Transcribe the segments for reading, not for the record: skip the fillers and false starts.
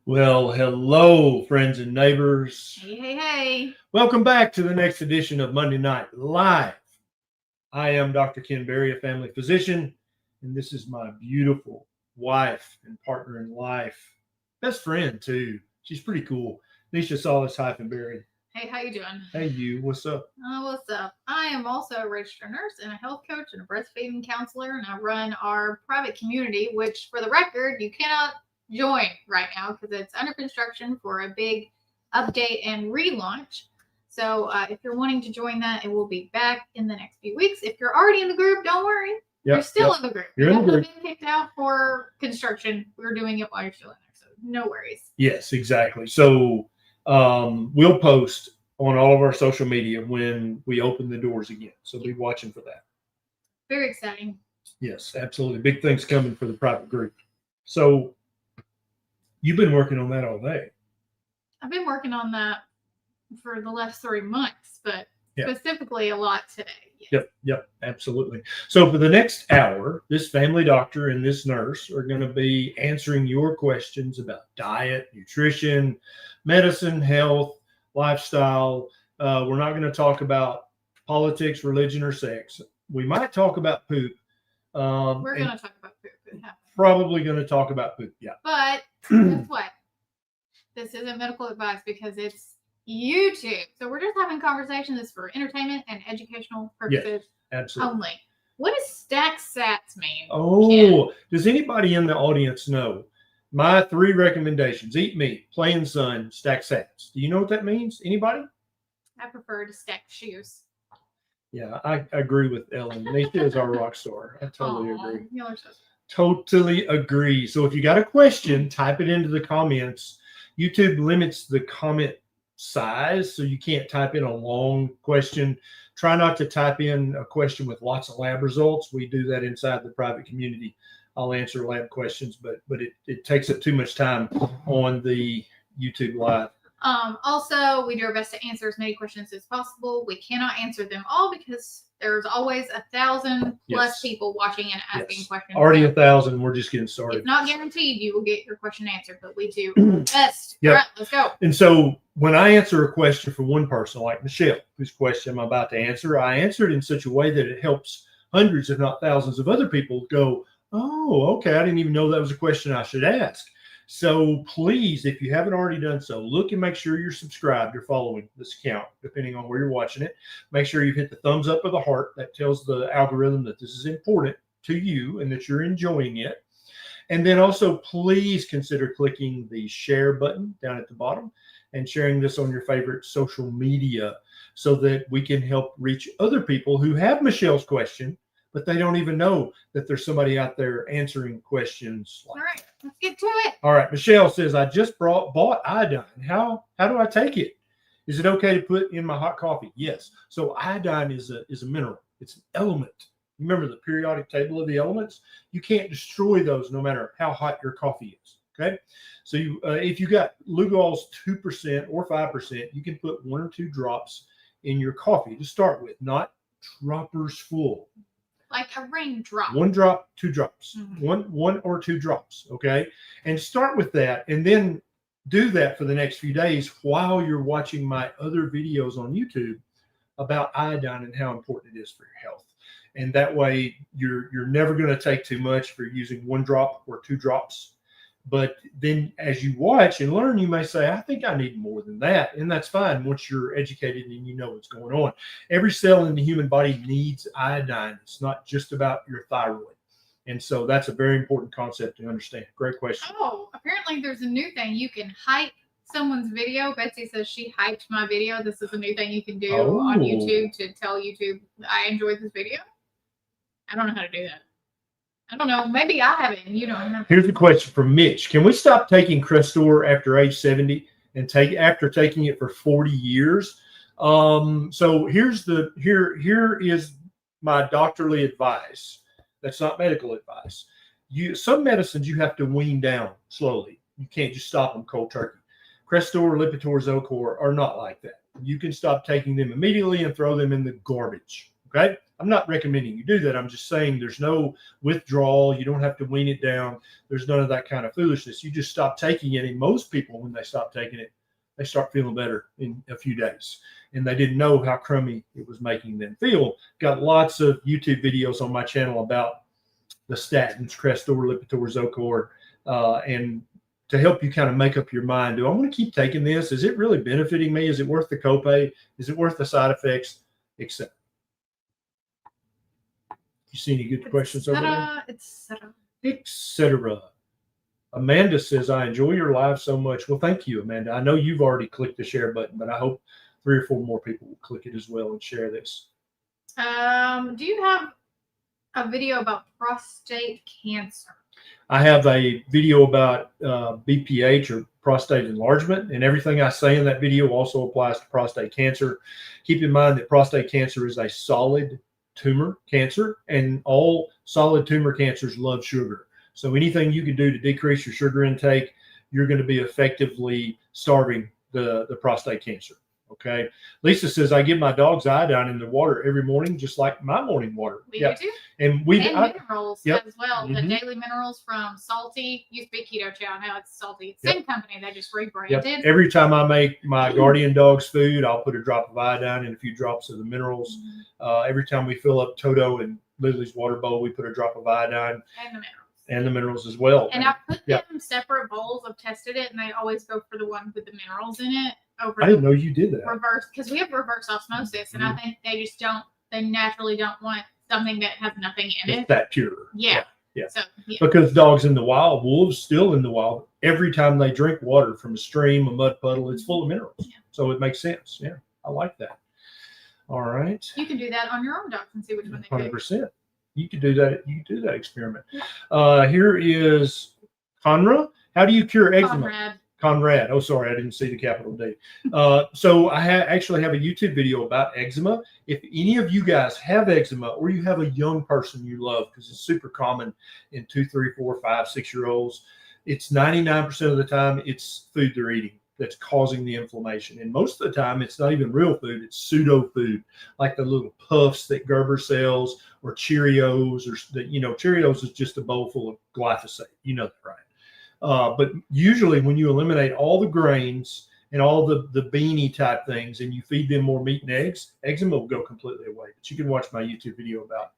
Well, hello, friends and neighbors. Hey, hey, hey. Welcome back to the next edition of Monday Night Live. I am Dr. Ken Berry, a family physician, and this is my beautiful wife and partner in life, best friend, too. She's pretty cool. Neisha Berry. Hey, how you doing? Hey, you. What's up? What's up? I am also a registered nurse and a health coach and a breastfeeding counselor, and I run our private community, which, for the record, you cannot join right now because it's under construction for a big update and relaunch. So if you're wanting to join that, it will be back in the next few weeks. If you're already in the group, don't worry. You're still in the group. You're in the group. Been kicked out for construction. We're doing it while you're still in there, so no worries. Yes, exactly. So we'll post on all of our social media when we open the doors again. So be watching for that. Very exciting. Yes, absolutely. Big things coming for the private group. So you've been working on that all day. I've been working on that for the last 3 months, but specifically a lot today. Yes. Yep, absolutely. So for the next hour, this family doctor and this nurse are going to be answering your questions about diet, nutrition, medicine, health, lifestyle. We're not going to talk about politics, religion, or sex. We might talk about poop. We're going to talk about poop. Probably going to talk about poop, yeah. But guess what? This isn't medical advice because it's YouTube. So we're just having conversations. It's for entertainment and educational purposes only. What does stack sats mean? Oh, does anybody in the audience know? My 3 recommendations: eat meat, play in sun, stack sats. Do you know what that means? Anybody? I prefer to stack shoes. Yeah, I agree with Ellen. Neisha is our rock star. I totally agree. Y'all are so sweet. Totally agree. So if you got a question, type it into the comments. YouTube limits the comment size, so you can't type in a long question. Try not to type in a question with lots of lab results. We do that inside the private community. I'll answer lab questions, but it takes up too much time on the YouTube live. Also, we do our best to answer as many questions as possible. We cannot answer them all because there's always 1,000 plus people watching and asking questions. Already 1,000. We're just getting started. It's not guaranteed you will get your question answered, but we do our best. Yep. All right, let's go. And so when I answer a question for one person, like Michelle, whose question I'm about to answer, I answer it in such a way that it helps hundreds, if not thousands, of other people go, oh, okay, I didn't even know that was a question I should ask. So please, if you haven't already done so, look and make sure you're subscribed or following this account, depending on where you're watching it. Make sure you hit the thumbs up or the heart. That tells the algorithm that this is important to you and that you're enjoying it. And then also, please consider clicking the share button down at the bottom and sharing this on your favorite social media so that we can help reach other people who have Michelle's question, but they don't even know that there's somebody out there answering questions. All right, let's get to it. All right, Michelle says, I just bought iodine. How do I take it? Is it okay to put in my hot coffee? Yes. So iodine is a mineral. It's an element. Remember the periodic table of the elements? You can't destroy those no matter how hot your coffee is. Okay. So if you got Lugol's 2% or 5%, you can put 1 or 2 drops in your coffee to start with, not droppers full. Like a raindrop. 1 drop, 2 drops. Mm-hmm. One or 2 drops. Okay. And start with that, and then do that for the next few days while you're watching my other videos on YouTube about iodine and how important it is for your health. And that way you're never going to take too much for using 1 drop or 2 drops. But then as you watch and learn, you may say, I think I need more than that. And that's fine once you're educated and you know what's going on. Every cell in the human body needs iodine. It's not just about your thyroid. And so that's a very important concept to understand. Great question. Oh, apparently there's a new thing. You can hype someone's video. Betsy says she hyped my video. This is a new thing you can do on YouTube to tell YouTube, I enjoyed this video. I don't know how to do that. I don't know. Maybe I haven't. You know. Here's a question from Mitch. Can we stop taking Crestor after age 70 and after taking it for 40 years? So here is my doctorly advice. That's not medical advice. Some medicines you have to wean down slowly. You can't just stop them cold turkey. Crestor, Lipitor, Zocor are not like that. You can stop taking them immediately and throw them in the garbage. Okay. I'm not recommending you do that. I'm just saying there's no withdrawal. You don't have to wean it down. There's none of that kind of foolishness. You just stop taking it. And most people, when they stop taking it, they start feeling better in a few days. And they didn't know how crummy it was making them feel. Got lots of YouTube videos on my channel about the statins, Crestor, Lipitor, Zocor, and to help you kind of make up your mind. Do I want to keep taking this? Is it really benefiting me? Is it worth the copay? Is it worth the side effects, etc.? You see any good questions over there? Etc. Amanda says, I enjoy your live so much. Well, thank you, Amanda. I know you've already clicked the share button, but I hope 3 or 4 more people will click it as well and share this. Do you have a video about prostate cancer? I have a video about BPH, or prostate enlargement, and everything I say in that video also applies to prostate cancer. Keep in mind that prostate cancer is a solid tumor cancer, and all solid tumor cancers love sugar. So anything you can do to decrease your sugar intake, you're going to be effectively starving the prostate cancer. Okay. Lisa says, I give my dogs iodine in the water every morning, just like my morning water. We do too. And minerals as well. The daily minerals from Salty used to be Keto Chow. Now it's Salty. Same company. They just rebranded. Every time I make my guardian dog's food, I'll put a drop of iodine and a few drops of the minerals. Every time we fill up Toto and Lily's water bowl, we put a drop of iodine. And the minerals as well. And I put them separate bowls. I've tested it, and they always go for the one with the minerals in it. I didn't know you did that. Reverse, because we have reverse osmosis, and I think they just don't. They naturally don't want something that has nothing in it. It's that pure. Yeah. So, because dogs in the wild, wolves still in the wild, every time they drink water from a stream, a mud puddle, it's full of minerals. So it makes sense. Yeah, I like that. All right. You can do that on your own dogs and see which one they pick. 100%. You could do that. You can do that experiment. Here is Conra. How do you cure eczema? Conrad. Oh, sorry, I didn't see the capital D. So I actually have a YouTube video about eczema. If any of you guys have eczema, or you have a young person you love, because it's super common in 2, 3, 4, 5, 6-year-olds, it's 99% of the time it's food they're eating that's causing the inflammation. And most of the time it's not even real food, it's pseudo food, like the little puffs that Gerber sells, or Cheerios, or Cheerios is just a bowl full of glyphosate. You know that, right? But usually when you eliminate all the grains and all the beanie type things, and you feed them more meat and eggs, eczema will go completely away. But you can watch my YouTube video about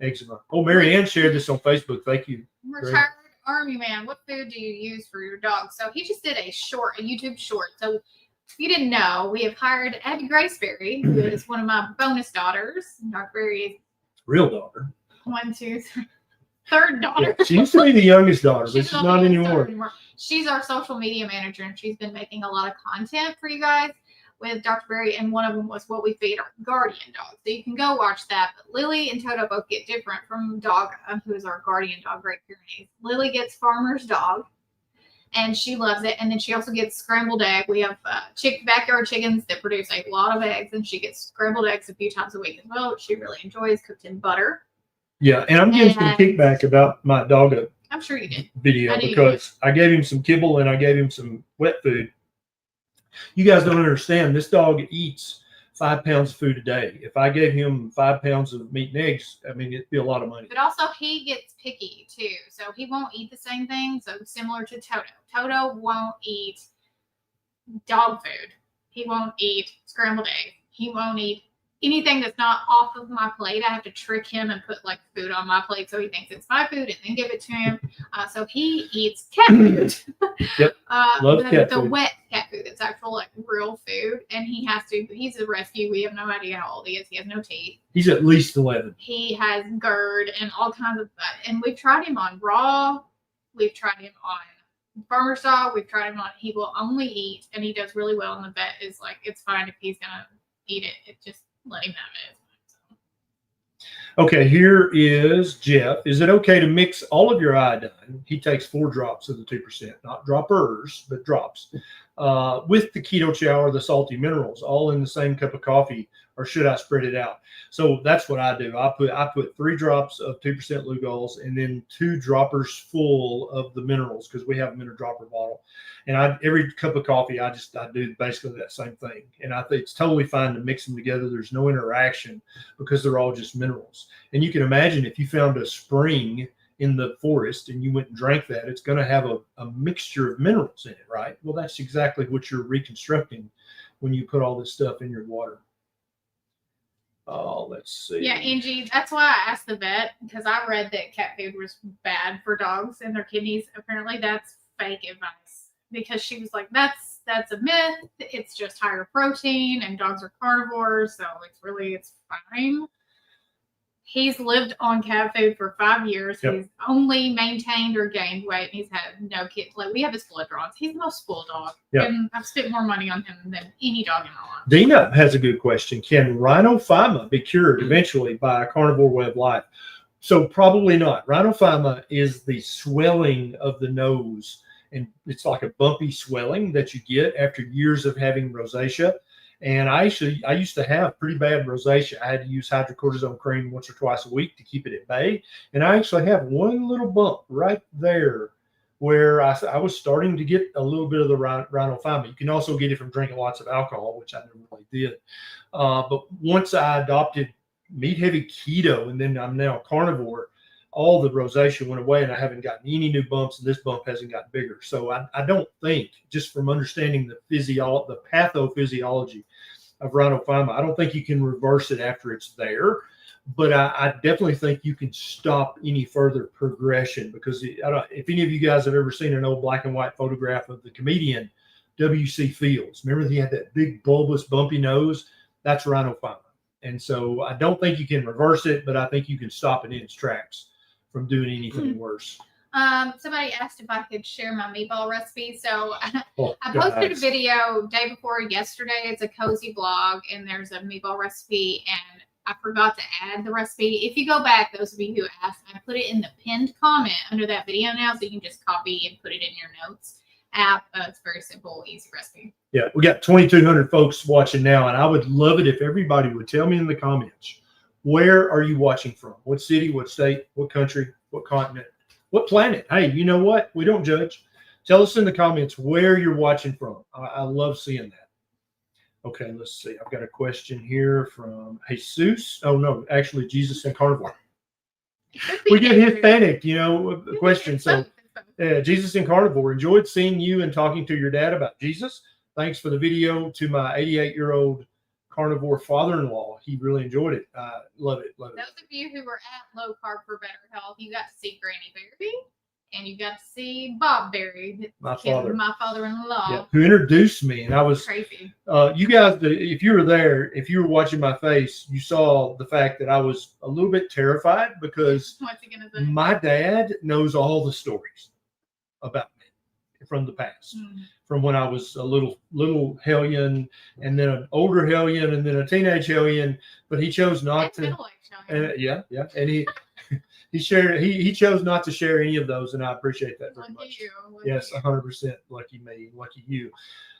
eczema. Oh, Mary Ann shared this on Facebook. Thank you. Retired Army man, what food do you use for your dog? So he just did a YouTube short. So if you didn't know, we have hired Abby Graceberry, who is one of my bonus daughters. Dr. Berry's real daughter. 1, 2, 3. Third daughter. Yeah, she used to be the youngest daughter, but she's not anymore. She's our social media manager, and she's been making a lot of content for you guys with Dr. Berry, and one of them was what we feed our guardian dog. So you can go watch that. But Lily and Toto both get different from Dogga, who is our guardian dog, Great Pyrenees. Lily gets Farmer's Dog, and she loves it. And then she also gets scrambled egg. We have backyard chickens that produce a lot of eggs, and she gets scrambled eggs a few times a week as well, which she really enjoys, cooked in butter. Yeah, and I'm getting some kickback about my dog I'm sure you did. Video because I gave him some kibble and I gave him some wet food. You guys don't understand. This dog eats 5 pounds of food a day. If I gave him 5 pounds of meat and eggs, I mean, it'd be a lot of money. But also he gets picky too. So he won't eat the same thing. So similar to Toto. Toto won't eat dog food. He won't eat scrambled eggs. He won't eat anything that's not off of my plate. I have to trick him and put like food on my plate so he thinks it's my food and then give it to him. So he eats cat food. Yep. Love cat the food. Wet cat food. It's actual like real food. And he's a rescue. We have no idea how old he is. He has no teeth. He's at least 11. He has GERD and all kinds of and we've tried him on raw. We've tried him on Farmer's Dog. We've tried him on, he will only eat, and he does really well. And the vet is like, it's fine if he's going to eat it. It just let him have it. Okay, here is Jeff. Is it okay to mix all of your iodine? He takes 4 drops of the 2%, not droppers, but drops. with the keto chow or the salty minerals all in the same cup of coffee, or should I spread it out? So that's what I do. I put 3 drops of 2% Lugol's and then 2 droppers full of the minerals, because we have a mineral dropper bottle. And every cup of coffee, I do basically that same thing. And I think it's totally fine to mix them together. There's no interaction because they're all just minerals. And you can imagine if you found a spring in the forest and you went and drank that, it's going to have a mixture of minerals in it, right? Well, that's exactly what you're reconstructing when you put all this stuff in your water. Oh, let's see. Yeah, Angie, that's why I asked the vet, because I read that cat food was bad for dogs and their kidneys. Apparently that's fake advice, because she was like, that's a myth. It's just higher protein and dogs are carnivores, so it's fine. He's lived on cat food for 5 years. Yep. He's only maintained or gained weight, and he's had no kids. Like, we have his blood draws. He's the most spoiled dog. Yep. And I've spent more money on him than any dog in my life. Dina has a good question. Can rhinophyma be cured eventually by a carnivore way of life? So probably not. Rhinophyma is the swelling of the nose, and it's like a bumpy swelling that you get after years of having rosacea. And I used to have pretty bad rosacea. I had to use hydrocortisone cream once or twice a week to keep it at bay. And I actually have one little bump right there where I was starting to get a little bit of the rhinophyma. You can also get it from drinking lots of alcohol, which I never really did. But once I adopted meat-heavy keto, and then I'm now carnivore, all the rosacea went away, and I haven't gotten any new bumps, and this bump hasn't gotten bigger. So I don't think, just from understanding the pathophysiology of rhinophyma, I don't think you can reverse it after it's there. But I definitely think you can stop any further progression, because if any of you guys have ever seen an old black and white photograph of the comedian W.C. Fields, remember he had that big bulbous bumpy nose? That's rhinophyma. And so I don't think you can reverse it, but I think you can stop it in its tracks from doing anything worse. Somebody asked if I could share my meatball recipe. So I posted a video day before yesterday. It's a cozy vlog, and there's a meatball recipe, and I forgot to add the recipe. If you go back, those of you who asked, I put it in the pinned comment under that video now, so you can just copy and put it in your notes app. It's very simple, easy recipe. Yeah, we got 2,200 folks watching now, and I would love it if everybody would tell me in the comments, where are you watching from? What city, what state, what country, what continent, what planet? Hey, you know what? We don't judge. Tell us in the comments where you're watching from. I love seeing that. Okay, let's see. I've got a question here from Jesus. Oh, no, actually, Jesus and Carnivore. We get Hispanic, question. So, Jesus and Carnivore, enjoyed seeing you and talking to your dad about Jesus. Thanks for the video to my 88-year-old carnivore father-in-law. He really enjoyed it. Love it. Those of you who were at Low Carb for Better Health, you got to see Granny Berry, and you got to see Bob Berry, my father-in-law, yeah, who introduced me. And I was crazy. You guys, if you were there, if you were watching my face, you saw the fact that I was a little bit terrified, because what's he gonna say? My dad knows all the stories about me from the past. From when I was a little hellion, and then an older hellion, and then a teenage hellion, but he chose not to. Yeah, and he chose not to share any of those, and I appreciate that very much. Yes, 100%. Lucky me, lucky you.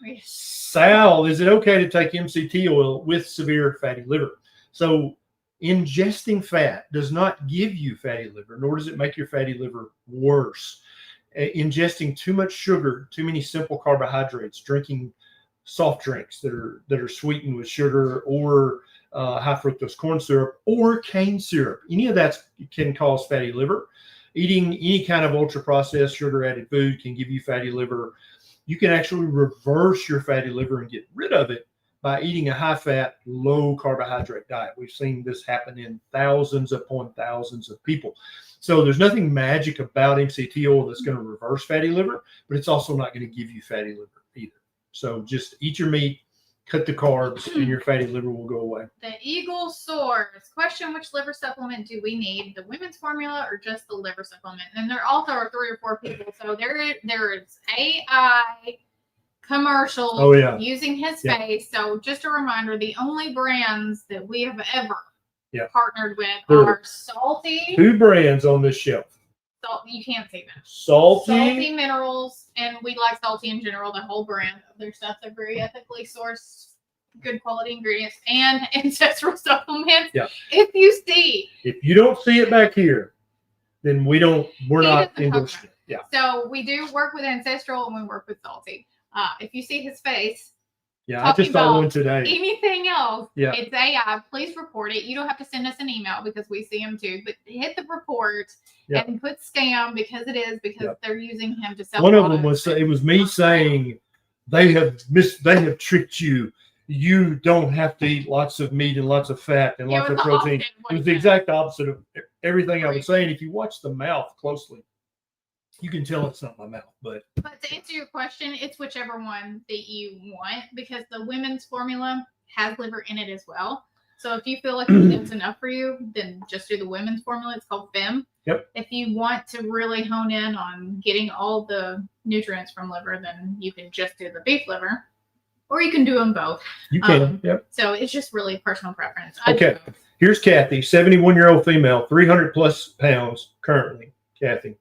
Yes. Sal, is it okay to take MCT oil with severe fatty liver? So ingesting fat does not give you fatty liver, nor does it make your fatty liver worse. Ingesting too much sugar, too many simple carbohydrates, drinking soft drinks that are sweetened with sugar, or high fructose corn syrup, or cane syrup, any of that can cause fatty liver. Eating any kind of ultra processed sugar added food can give you fatty liver. You can actually reverse your fatty liver and get rid of it by eating a high fat, low carbohydrate diet. We've seen this happen in thousands upon thousands of people. So there's nothing magic about MCT oil that's going to reverse fatty liver, but it's also not going to give you fatty liver either. So just eat your meat, cut the carbs, and your fatty liver will go away. The Eagle Soars question: which liver supplement do we need? The women's formula or just the liver supplement? And there also are 3 or 4 people. So there is AI commercials using his face. So just a reminder, the only brands that we have ever partnered with are Salty. 2 brands on this shelf. Salt, you can't see that. Salty minerals, and we like salty in general. The whole brand of their stuff, they're very ethically sourced, good quality ingredients, and ancestral supplements. Yeah. If you don't see it back here, then we're not endorsing it. Yeah. So we do work with ancestral and we work with salty. If you see his face, yeah, I just saw one today. Anything else, yeah. It's AI. Please report it. You don't have to send us an email because we see them too, but hit the report and put scam because they're using him to sell. One of them was me saying they have tricked you. You don't have to eat lots of meat and lots of fat and lots of protein. It was the exact opposite of everything I was saying. If you watch the mouth closely, you can tell it's not my mouth. But to answer your question, it's whichever one that you want, because the women's formula has liver in it as well. So if you feel like it's enough for you, then just do the women's formula. It's called FEM. Yep. If you want to really hone in on getting all the nutrients from liver, then you can just do the beef liver, or you can do them both. You can. Yep. So it's just really personal preference. Okay. Here's Kathy, 71-year-old female, 300 plus pounds currently. Kathy,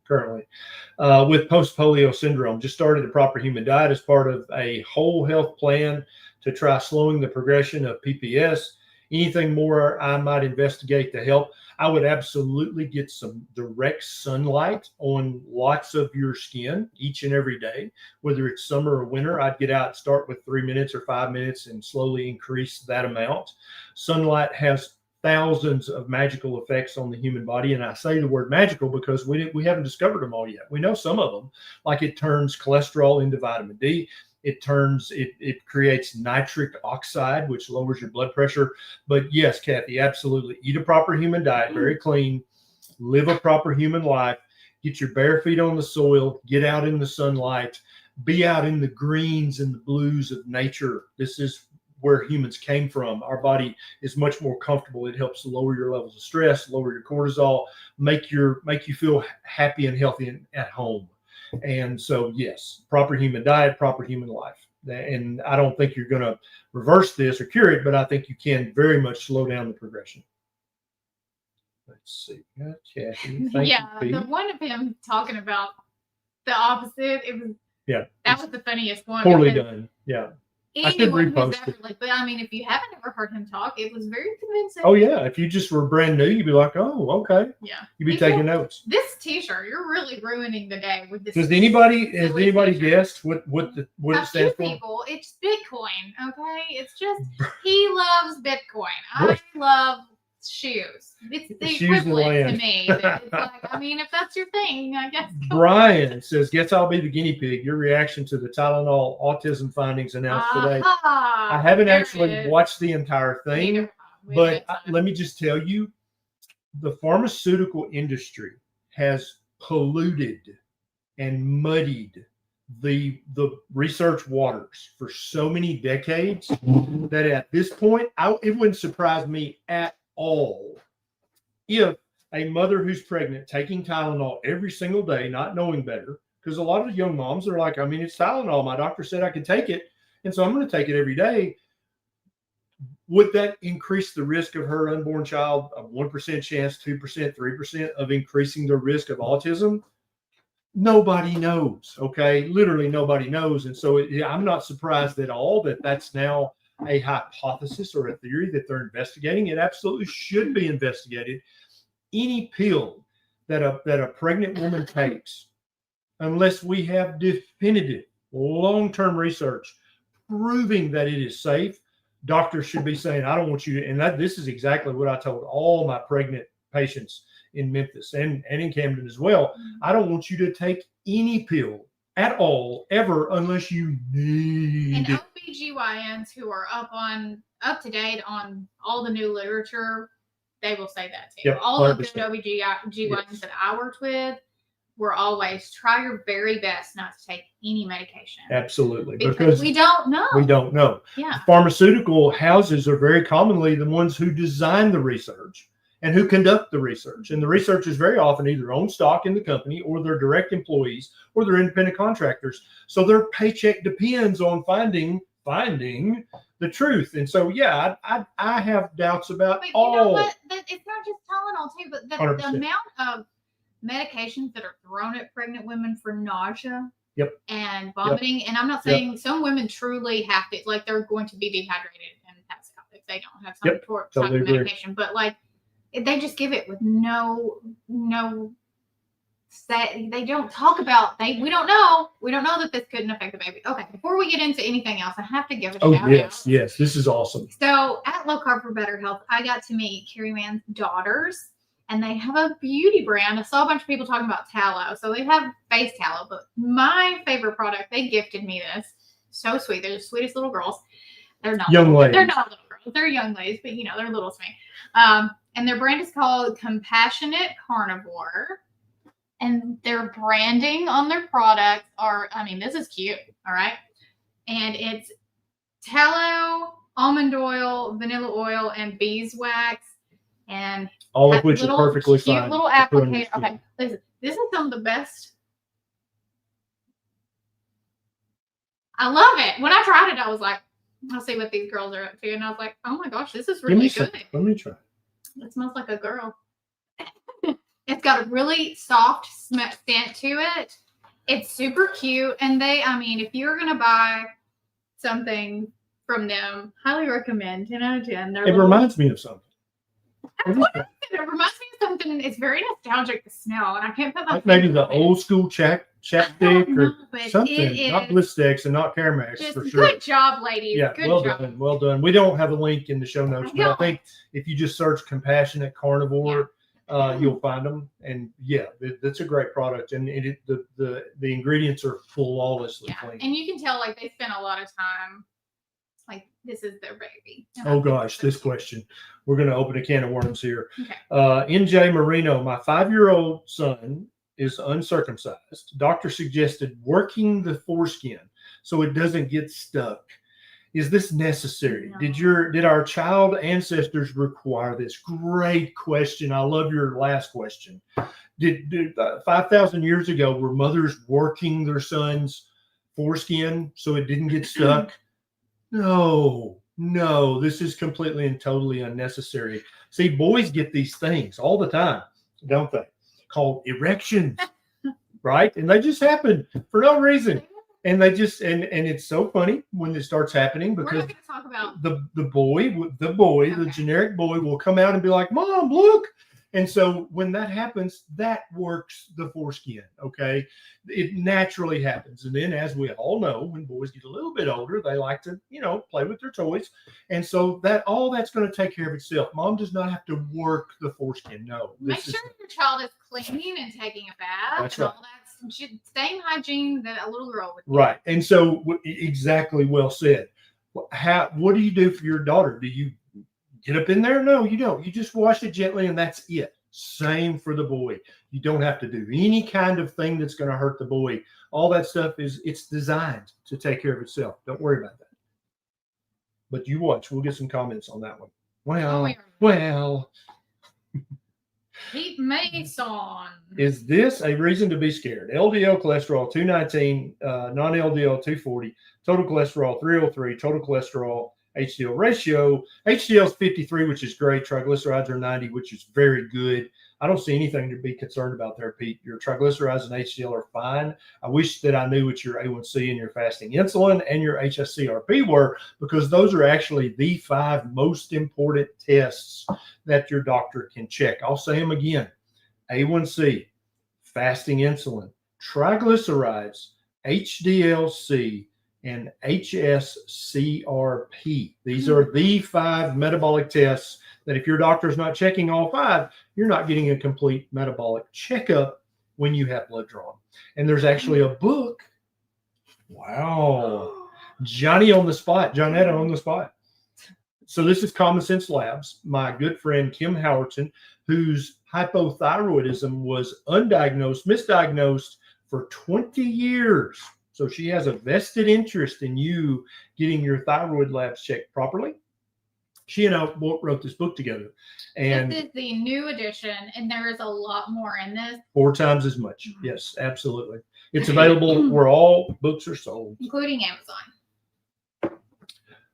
with post-polio syndrome, just started a proper human diet as part of a whole health plan to try slowing the progression of PPS. Anything more I might investigate to help? I would absolutely get some direct sunlight on lots of your skin each and every day, whether it's summer or winter. I'd get out, start with 3 minutes or 5 minutes and slowly increase that amount. Sunlight has thousands of magical effects on the human body. And I say the word magical because we haven't discovered them all yet. We know some of them, like it turns cholesterol into vitamin D. It creates nitric oxide, which lowers your blood pressure. But yes, Kathy, absolutely. Eat a proper human diet, very clean, live a proper human life, get your bare feet on the soil, get out in the sunlight, be out in the greens and the blues of nature. This is where humans came from. Our body is much more comfortable. It helps lower your levels of stress, lower your cortisol, make you feel happy and healthy at home. And so, yes, proper human diet, proper human life. And I don't think you're going to reverse this or cure it, but I think you can very much slow down the progression. Let's see. Kathy, the one of him talking about the opposite, that was the funniest one. Poorly done. Yeah. Anyone who's ever but I mean, if you haven't ever heard him talk, it was very convincing. Oh yeah, if you just were brand new, you'd be like, "Oh, okay." Yeah, you'd be taking notes. This T-shirt, you're really ruining the day with this. Has anybody guessed what it stands for? People, it's Bitcoin. Okay, it's just he loves Bitcoin. I love shoes. It's the equivalent to me. It's like, I mean, if that's your thing, I guess. Brian says, "Guess I'll be the guinea pig." Your reaction to the Tylenol autism findings announced today. I haven't actually watched the entire thing, but let me just tell you, the pharmaceutical industry has polluted and muddied the research waters for so many decades that at this point, it wouldn't surprise me at all if a mother who's pregnant taking Tylenol every single day, not knowing better, because a lot of young moms are like, I mean, it's Tylenol. My doctor said I could take it, and so I'm going to take it every day. Would that increase the risk of her unborn child of 1% chance, 2%, 3% of increasing the risk of autism? Nobody knows. Okay, literally nobody knows, and so I'm not surprised at all that that's now a hypothesis or a theory that they're investigating. It absolutely should be investigated. Any pill that a pregnant woman takes, unless we have definitive long-term research proving that it is safe, doctors should be saying, I don't want you to, and this is exactly what I told all my pregnant patients in Memphis and in Camden as well. I don't want you to take any pill at all, ever, unless you need and it. OBGYNs who are up to date on all the new literature, they will say that too. Yep, all of the OBGYNs that I worked with were always try your very best not to take any medication. Absolutely. Because we don't know. We don't know. Yeah. Pharmaceutical houses are very commonly the ones who design the research and who conduct the research. And the research is very often either own stock in the company, or they're direct employees, or they're independent contractors. So their paycheck depends on finding the truth. And so, yeah, I have doubts about but all. You know what? It's not just Tylenol too, but the amount of medications that are thrown at pregnant women for nausea. Yep. And vomiting. Yep. And I'm not saying some women truly have to, like, they're going to be dehydrated and pass out if they don't have some type of medication. But like, they just give it with no they don't talk about we don't know that this couldn't affect the baby. Okay, before we get into anything else, I have to give a shout out. Yes, this is awesome. So at Low Carb for Better Health, I got to meet Carrie Mann's daughters, and they have a beauty brand. I saw a bunch of people talking about tallow, so they have face tallow. But my favorite product, they gifted me this. So sweet. They're the sweetest little girls. They're not young ladies. They're not little girls. They're young ladies, but they're little to me. And their brand is called Compassionate Carnivore. And their branding on their products this is cute, all right? And it's tallow, almond oil, vanilla oil, and beeswax. And all of which are perfectly fine. Cute little applicator. Okay, listen, this is some of the best. I love it. When I tried it, I was like, I'll see what these girls are up to. And I was like, oh my gosh, this is really good. Let me try. It smells like a girl. It's got a really soft scent to it. It's super cute. And if you're going to buy something from them, highly recommend. 10 out of 10. It reminds me of something. It reminds me of something. It's very nostalgic to smell. And I can't put my like maybe the old school chapstick or something. Not Blistex and not Carmex for sure. Good job, ladies. Yeah, good well job. done. Well done. We don't have a link in the show notes, but I think if you just search Compassionate Carnivore, you'll find them. And that's a great product. And the ingredients are flawlessly clean. And you can tell like they spent a lot of time. Like this is their baby. Oh gosh, this question. We're going to open a can of worms here. Okay. NJ Marino, my 5-year-old son is uncircumcised. Doctor suggested working the foreskin so it doesn't get stuck. Is this necessary? No. Did our child ancestors require this? Great question. I love your last question. Did 5,000 years ago were mothers working their sons' foreskin so it didn't get stuck? No, this is completely and totally unnecessary. See, boys get these things all the time, don't they? Called erections, right? And they just happen for no reason. And they just and it's so funny when it starts happening because we're not gonna talk about the generic boy will come out and be like, "Mom, look." And so when that happens, that works the foreskin. Okay, it naturally happens. And then, as we all know, when boys get a little bit older, they like to, play with their toys. And so that's going to take care of itself. Mom does not have to work the foreskin. No. Make sure your child is cleaning and taking a bath. That's right. All that same hygiene that a little girl would do. Right. And so, exactly well said. What do you do for your daughter? Do you get up in there? No, you don't. You just wash it gently and that's it. Same for the boy. You don't have to do any kind of thing that's going to hurt the boy. All that stuff it's designed to take care of itself. Don't worry about that. But you watch. We'll get some comments on that one. Well. Keep mace on. Is this a reason to be scared? LDL cholesterol 219, non-LDL 240, total cholesterol 303, total cholesterol HDL ratio. HDL is 53, which is great. Triglycerides are 90, which is very good. I don't see anything to be concerned about there, Pete. Your triglycerides and HDL are fine. I wish that I knew what your A1C and your fasting insulin and your HSCRP were, because those are actually the 5 most important tests that your doctor can check. I'll say them again. A1C, fasting insulin, triglycerides, HDL-C, and HSCRP. These are the 5 metabolic tests that if your doctor is not checking all 5, you're not getting a complete metabolic checkup when you have blood drawn. And there's actually a book. Wow. Johnetta on the spot. So this is Common Sense Labs. My good friend, Kim Howerton, whose hypothyroidism was misdiagnosed for 20 years. So she has a vested interest in you getting your thyroid labs checked properly. She and I wrote this book together. And this is the new edition, and there is a lot more in this. 4 times as much. Yes, absolutely. It's available where all books are sold. Including Amazon.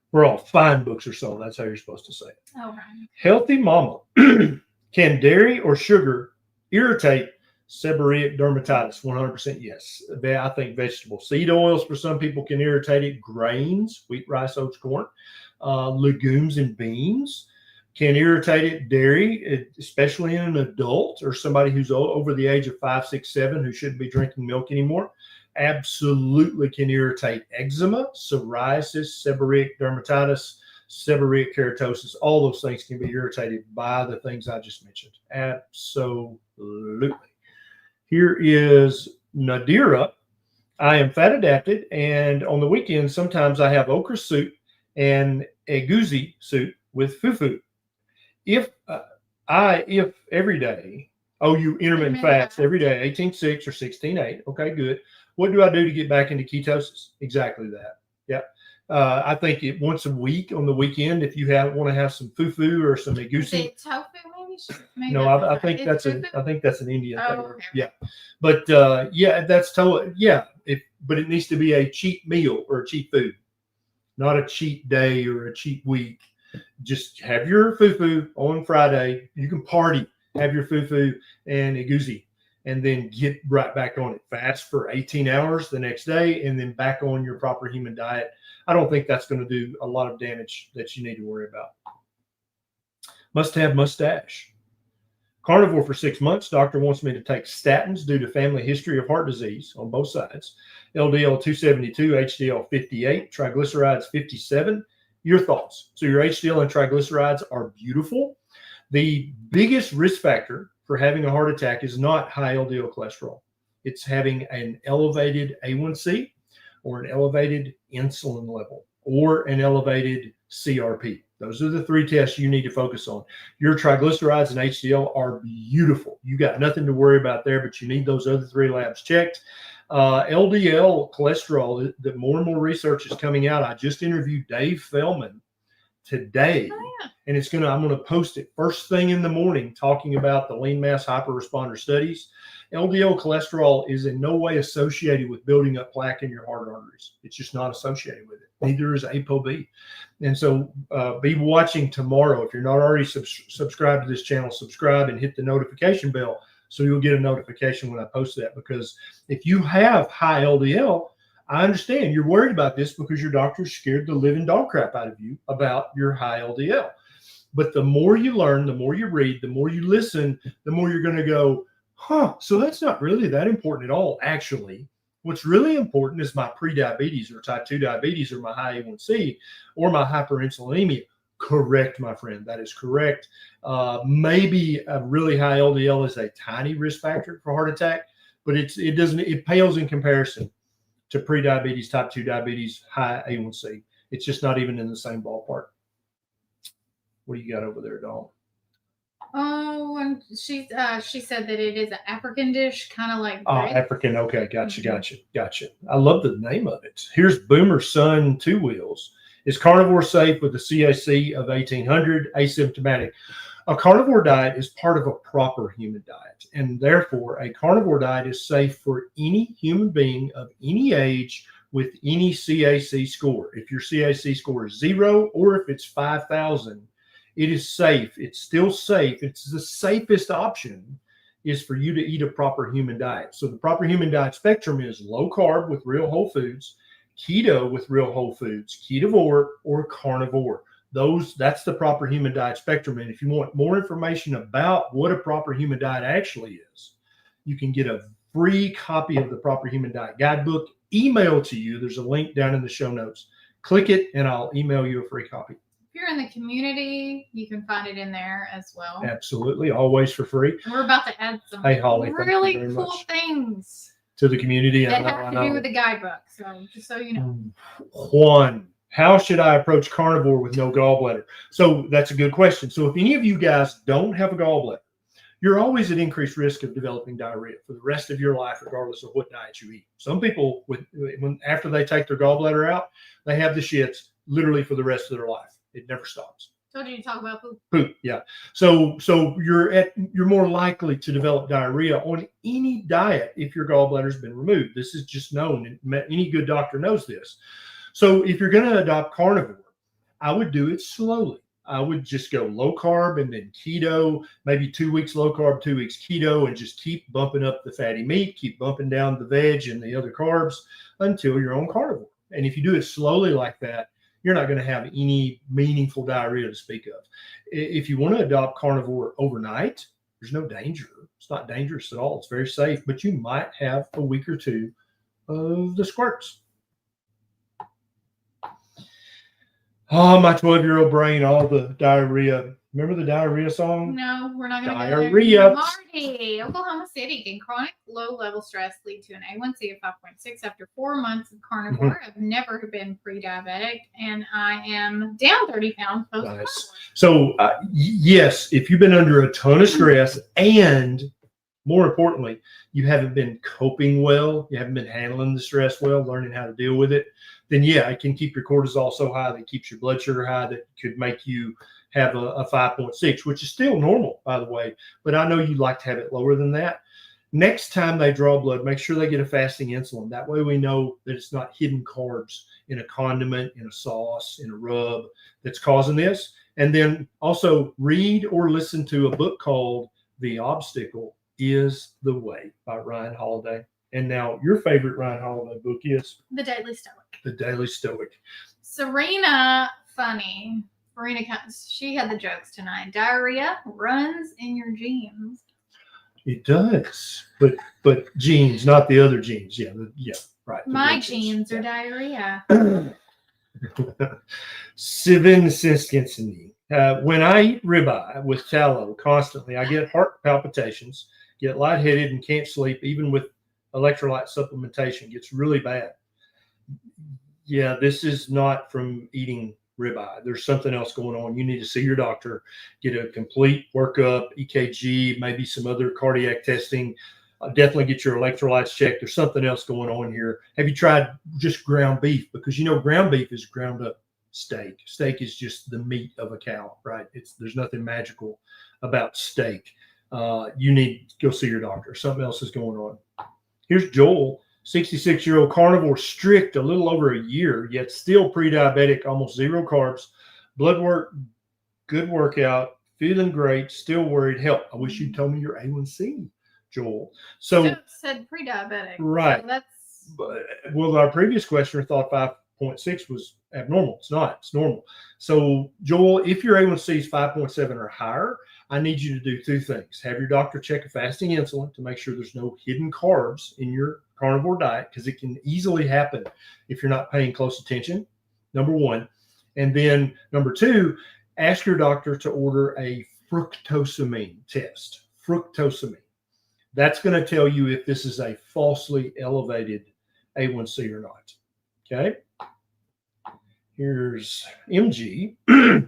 Where all fine books are sold. That's how you're supposed to say it. Oh, right. Healthy mama. Can dairy or sugar irritate Seborrheic dermatitis, 100% yes. I think vegetables. Seed oils for some people can irritate it. Grains, wheat, rice, oats, corn, legumes and beans can irritate it. Dairy, especially in an adult or somebody who's over the age of 5, 6, 7 who shouldn't be drinking milk anymore, absolutely can irritate. Eczema, psoriasis, seborrheic dermatitis, seborrheic keratosis, all those things can be irritated by the things I just mentioned. Absolutely. Here is Nadira. I am fat adapted, and on the weekends, sometimes I have okra soup and egusi soup with fufu. If every day, you intermittent fast every day, 18-6 or 16-8. Okay, good. What do I do to get back into ketosis? Exactly that. Yeah. I think once a week on the weekend, if you want to have some fufu or some egusi. Tofu, maybe? No, I think that's an Indian thing. Okay. Yeah, but that's totally but it needs to be a cheat meal or a cheat food, not a cheat day or a cheat week. Just have your fufu on Friday. You can party, have your fufu and egusi, and then get right back on it. Fast for 18 hours the next day, and then back on your proper human diet. I don't think that's going to do a lot of damage that you need to worry about. Must have mustache. Carnivore for 6 months. Doctor wants me to take statins due to family history of heart disease on both sides. LDL 272, HDL 58, triglycerides 57. Your thoughts? So your HDL and triglycerides are beautiful. The biggest risk factor for having a heart attack is not high LDL cholesterol. It's having an elevated A1C or an elevated insulin level or an elevated CRP. Those are the 3 tests you need to focus on. Your triglycerides and HDL are beautiful. You got nothing to worry about there, but you need those other 3 labs checked. LDL cholesterol, the more and more research is coming out. I just interviewed Dave Feldman today, and I'm going to post it first thing in the morning, talking about the lean mass hyperresponder studies. LDL cholesterol is in no way associated with building up plaque in your heart arteries. It's just not associated with it. Neither is ApoB. And so be watching tomorrow. If you're not already subscribed to this channel, subscribe and hit the notification bell so you'll get a notification when I post that. Because if you have high LDL, I understand you're worried about this because your doctor's scared the living dog crap out of you about your high LDL. But the more you learn, the more you read, the more you listen, the more you're going to go, so that's not really that important at all. Actually, what's really important is my prediabetes or type 2 diabetes or my high A1C or my hyperinsulinemia. Correct, my friend. That is correct. Maybe a really high LDL is a tiny risk factor for heart attack, but it pales in comparison to prediabetes, type 2 diabetes, high A1C. It's just not even in the same ballpark. What do you got over there, Dawn? Oh, and she said that it is an African dish, kind of like African. Okay, gotcha. I love the name of it. Here's Boomer Sun 2 Wheels. Is carnivore safe with a CAC of 1800, asymptomatic? A carnivore diet is part of a proper human diet, and therefore a carnivore diet is safe for any human being of any age with any CAC score. If your CAC score is 0 or if it's 5,000, it is safe. It's still safe. It's the safest option is for you to eat a proper human diet. So the proper human diet spectrum is low carb with real whole foods, keto with real whole foods, ketovore, or carnivore. That's the proper human diet spectrum. And if you want more information about what a proper human diet actually is, you can get a free copy of the Proper Human Diet Guidebook emailed to you. There's a link down in the show notes. Click it and I'll email you a free copy. If you're in the community, you can find it in there as well. Absolutely. Always for free. And we're about to add some really cool things to the community that have to do with the guidebook. So just so you know. Juan, how should I approach carnivore with no gallbladder? So that's a good question. So if any of you guys don't have a gallbladder, you're always at increased risk of developing diarrhea for the rest of your life, regardless of what diet you eat. Some people, after they take their gallbladder out, they have the shits literally for the rest of their life. It never stops. Told you to talk about poop. Poop, yeah. So you're more likely to develop diarrhea on any diet if your gallbladder's been removed. This is just known, and any good doctor knows this. So if you're going to adopt carnivore, I would do it slowly. I would just go low carb and then keto, maybe 2 weeks low carb, 2 weeks keto, and just keep bumping up the fatty meat, keep bumping down the veg and the other carbs until you're on carnivore. And if you do it slowly like that, you're not going to have any meaningful diarrhea to speak of. If you want to adopt carnivore overnight, there's no danger. It's not dangerous at all. It's very safe, but you might have a week or two of the squirts. Oh, my 12-year-old brain, all the diarrhea. Remember the diarrhea song? No, we're not going to go Diarrhea. there. Marty, Oklahoma City. Can chronic low-level stress lead to an A1C of 5.6 after 4 months of carnivore? I've never been pre-diabetic, and I am down 30 pounds post-carnivore. Nice. So, yes, if you've been under a ton of stress and more importantly, you haven't been coping well, you haven't been handling the stress well, learning how to deal with it, then yeah, it can keep your cortisol so high that it keeps your blood sugar high that could make you have a 5.6, which is still normal, by the way. But I know you like to have it lower than that. Next time they draw blood, make sure they get a fasting insulin. That way we know that it's not hidden carbs in a condiment, in a sauce, in a rub that's causing this. And then also read or listen to a book called The Obstacle is the Way by Ryan Holiday. And now your favorite Ryan Holiday book is? The Daily Stoic. The Daily Stoic. Serena, funny. Serena, she had the jokes tonight. Diarrhea runs in your genes. It does, but genes, not the other genes. Yeah, right. My genes are diarrhea. Sivinsiskensini. When I eat ribeye with tallow constantly, I get heart palpitations, get lightheaded, and can't sleep, even with electrolyte supplementation. It gets really bad. Yeah, this is not from eating ribeye. There's something else going on. You need to see your doctor, get a complete workup, EKG, maybe some other cardiac testing. Definitely get your electrolytes checked. There's something else going on here. Have you tried just ground beef? Because ground beef is ground up steak. Steak is just the meat of a cow, right? There's nothing magical about steak. You need to go see your doctor. Something else is going on. Here's Joel, 66-year-old carnivore, strict a little over a year, yet still pre-diabetic, almost zero carbs, blood work, good workout, feeling great, still worried. Help. I wish you told me your A1C, Joel. So it said pre-diabetic. Right. So well, our previous questioner thought 5.6 was abnormal. It's not. It's normal. So, Joel, if your A1C is 5.7 or higher, I need you to do two things. Have your doctor check a fasting insulin to make sure there's no hidden carbs in your carnivore diet, because it can easily happen if you're not paying close attention, number one. And then number two, ask your doctor to order a fructosamine test. Fructosamine. That's going to tell you if this is a falsely elevated A1C or not. Okay. Here's MG.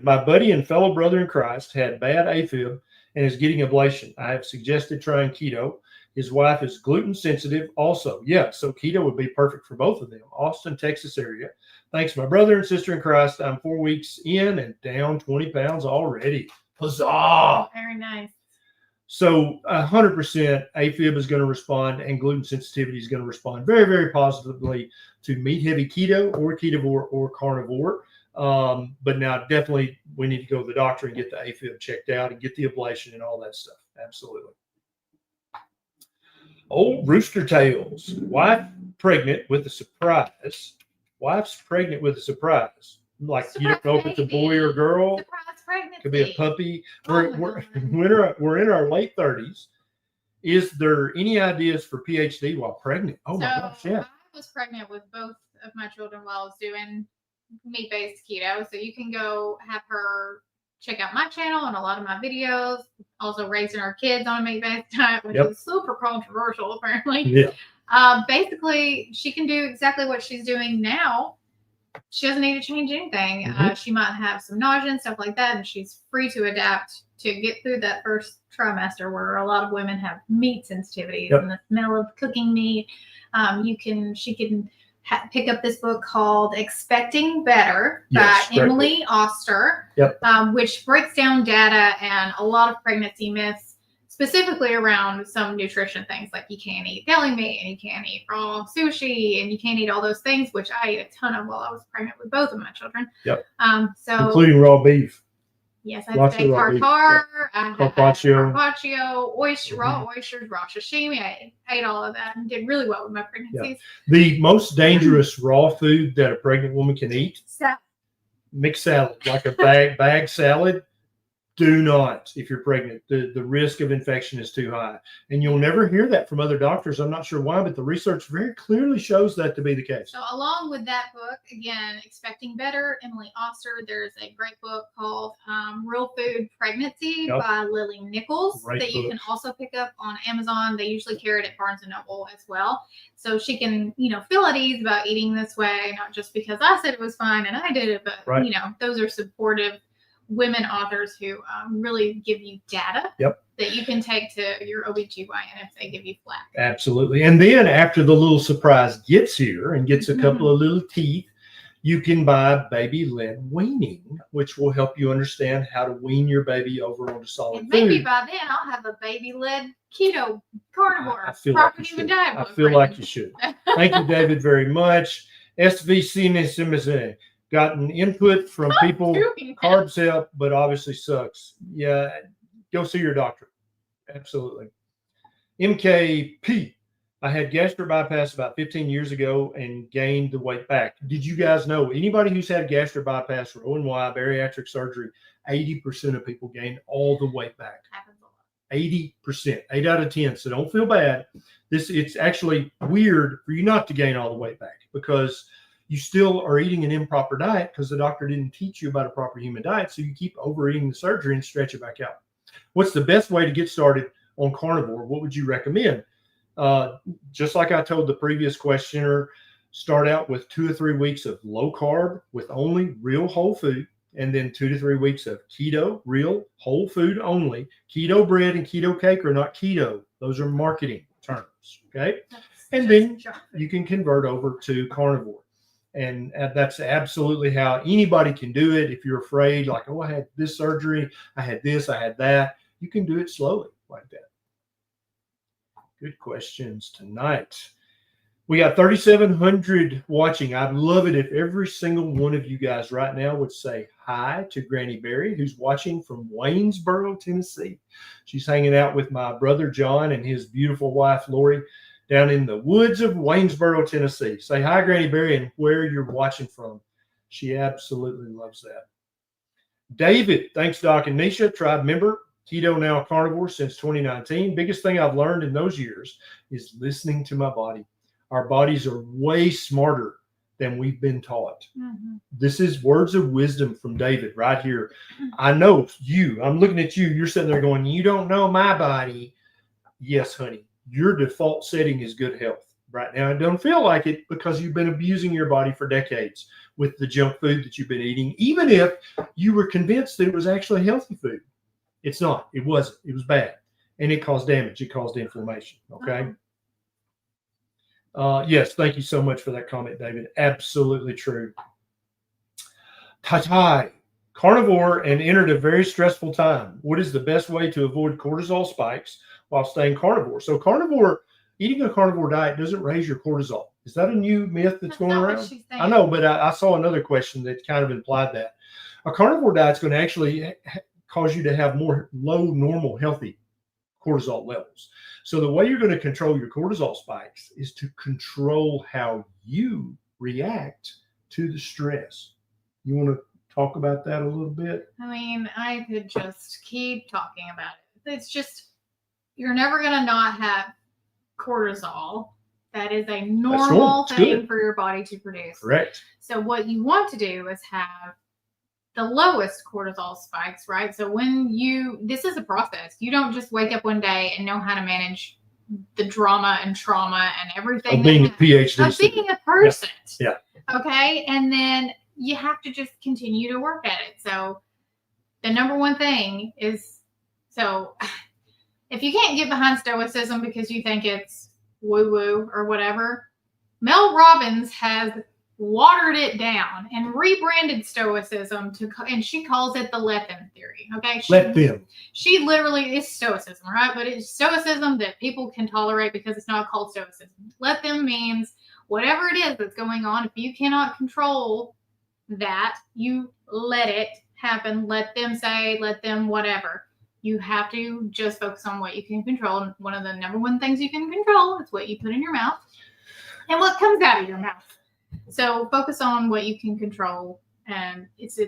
My buddy and fellow brother in Christ had bad AFib and is getting ablation. I have suggested trying keto. His wife is gluten sensitive also. Yeah, so keto would be perfect for both of them. Austin, Texas area. Thanks, my brother and sister in Christ. I'm 4 weeks in and down 20 pounds already. Huzzah! Very nice. So 100% AFib is going to respond, and gluten sensitivity is going to respond very, very positively to meat-heavy keto or ketovore or carnivore. But now definitely we need to go to the doctor and get the AFib checked out and get the ablation and all that stuff. Absolutely. Old Rooster Tails. Wife pregnant with a surprise. Wife's pregnant with a surprise. Like surprise, you don't know if it's a boy or girl. Surprise pregnancy. Could be a puppy. We're in our late 30s. Is there any ideas for PhD while pregnant? Oh my gosh, yeah. I was pregnant with both of my children while I was doing meat-based keto. So you can go have her check out my channel and a lot of my videos. Also raising our kids on a meat-based diet, which is super controversial apparently. Yeah. Basically, she can do exactly what she's doing now. She doesn't need to change anything. She might have some nausea and stuff like that, and she's free to adapt to get through that first trimester where a lot of women have meat sensitivities and the smell of cooking meat. She can pick up this book called Expecting Better by Emily Oster, which breaks down data and a lot of pregnancy myths, specifically around some nutrition things, like you can't eat deli meat and you can't eat raw sushi and you can't eat all those things, which I ate a ton of while I was pregnant with both of my children. So including raw beef. Yes, I'd say tartare. I had carpaccio, raw oysters, raw sashimi. I ate all of that and did really well with my pregnancies. Yeah. The most dangerous raw food that a pregnant woman can eat, mixed salad, like a bag salad. Do not, if you're pregnant, the risk of infection is too high. And you'll never hear that from other doctors. I'm not sure why, but the research very clearly shows that to be the case. So along with that book, again, Expecting Better, Emily Oster, there's a great book called Real Food Pregnancy by Lily Nichols that you can also pick up on Amazon. They usually carry it at Barnes & Noble as well. So she can, feel at ease about eating this way, not just because I said it was fine and I did it, but, those are supportive women authors who really give you data that you can take to your OBGYN if they give you flack. Absolutely. And then after the little surprise gets here and gets a couple of little teeth, you can buy baby-led weaning, which will help you understand how to wean your baby over onto solid food. Maybe by then I'll have a baby-led keto carnivore proper human diet. I feel like you should. Thank you, David, very much. SVC gotten input from people. Carbs help, but obviously sucks. Yeah, go see your doctor. Absolutely. MKP. I had gastric bypass about 15 years ago and gained the weight back. Did you guys know anybody who's had gastric bypass or ONY bariatric surgery, 80% of people gain all the weight back. 80%, 8 out of 10. So don't feel bad. It's actually weird for you not to gain all the weight back because you still are eating an improper diet because the doctor didn't teach you about a proper human diet. So you keep overeating the surgery and stretch it back out. What's the best way to get started on carnivore? What would you recommend? Just like I told the previous questioner, start out with 2 or 3 weeks of low carb with only real whole food, and then 2 to 3 weeks of keto, real whole food only. Keto bread and keto cake are not keto. Those are marketing terms. Okay. And then you can convert over to carnivore. And that's absolutely how anybody can do it. If you're afraid, like, oh, I had this surgery, I had this, I had that, you can do it slowly like that. Good questions tonight. We got 3,700 watching. I'd love it if every single one of you guys right now would say hi to Granny Barry, who's watching from Waynesboro, Tennessee. She's hanging out with my brother John and his beautiful wife Lori down in the woods of Waynesboro, Tennessee. Say hi, Granny Barry, and where you're watching from. She absolutely loves that. David, thanks, Doc and Neisha, tribe member, keto now carnivore since 2019. Biggest thing I've learned in those years is listening to my body. Our bodies are way smarter than we've been taught. This is words of wisdom from David right here. I know you. I'm looking at you. You're sitting there going, you don't know my body. Yes, honey. Your default setting is good health. Right now, it don't feel like it because you've been abusing your body for decades with the junk food that you've been eating, even if you were convinced that it was actually healthy food. It's not. It wasn't. It was bad. And it caused damage. It caused inflammation. Okay? Yes, thank you so much for that comment, David. Absolutely true. Tai, carnivore and entered a very stressful time. What is the best way to avoid cortisol spikes while staying carnivore? So eating a carnivore diet doesn't raise your cortisol. Is that a new myth that's going around? I know, but I saw another question that kind of implied that. A carnivore diet is going to actually cause you to have more low, normal, healthy cortisol levels. So the way you're going to control your cortisol spikes is to control how you react to the stress. You want to talk about that a little bit? I mean, I could just keep talking about it. It's just, you're never going to not have cortisol. That is a normal thing for your body to produce. Correct. So what you want to do is have the lowest cortisol spikes, right? So this is a process. You don't just wake up one day and know how to manage the drama and trauma and everything. Of being a PhD. Of being a person. Yeah. Okay. And then you have to just continue to work at it. So the number one thing is, if you can't get behind stoicism because you think it's woo-woo or whatever, Mel Robbins has watered it down and rebranded stoicism and she calls it the let them theory. Okay. Let them. She literally is stoicism, right? But it's stoicism that people can tolerate because it's not called stoicism. Let them means whatever it is that's going on, if you cannot control that, you let it happen. Let them say, let them whatever. You have to just focus on what you can control. And one of the number one things you can control is what you put in your mouth and what comes out of your mouth. So focus on what you can control. And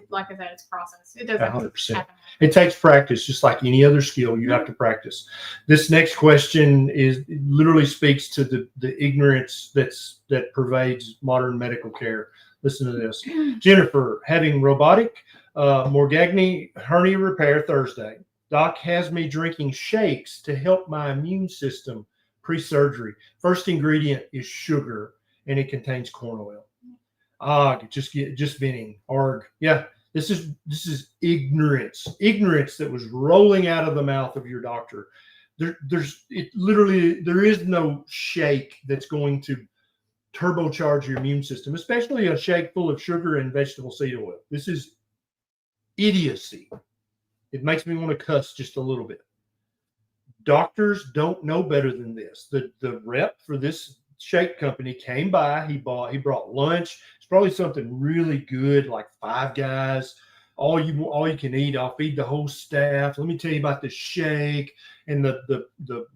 like I said, it's a process. It doesn't 100%. happen. It takes practice, just like any other skill. You have to practice. This next question literally speaks to the ignorance that pervades modern medical care. Listen to this. Jennifer, having robotic Morgagni hernia repair Thursday. Doc has me drinking shakes to help my immune system pre-surgery. First ingredient is sugar, and it contains corn oil. Just venting. Arg. Yeah, this is ignorance that was rolling out of the mouth of your doctor. There is no shake that's going to turbocharge your immune system, especially a shake full of sugar and vegetable seed oil. This is idiocy. It makes me want to cuss just a little bit. Doctors don't know better than this. The rep for this shake company came by. He brought lunch. It's probably something really good, like Five Guys. All you can eat. I'll feed the whole staff. Let me tell you about this shake. And the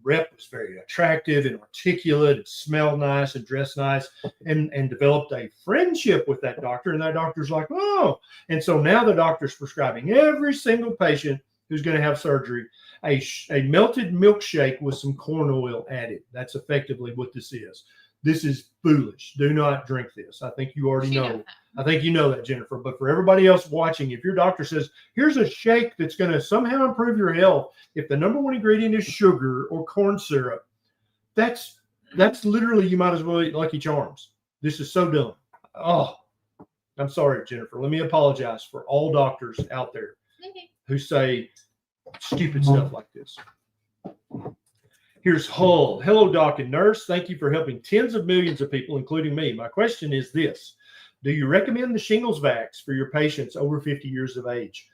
rep was very attractive and articulate. It smelled nice and dressed nice, and developed a friendship with that doctor. And that doctor's like, oh. And so now the doctor's prescribing every single patient who's going to have surgery a melted milkshake with some corn oil added. That's effectively what this is. This is foolish. Do not drink this. I think you already know. I think you know that, Jennifer. But for everybody else watching, if your doctor says, here's a shake that's going to somehow improve your health, if the number one ingredient is sugar or corn syrup, that's literally, you might as well eat Lucky Charms. This is so dumb. Oh, I'm sorry, Jennifer. Let me apologize for all doctors out there who say stupid stuff like this. Here's Hull. Hello, doc and nurse. Thank you for helping tens of millions of people, including me. My question is this. Do you recommend the shingles vax for your patients over 50 years of age?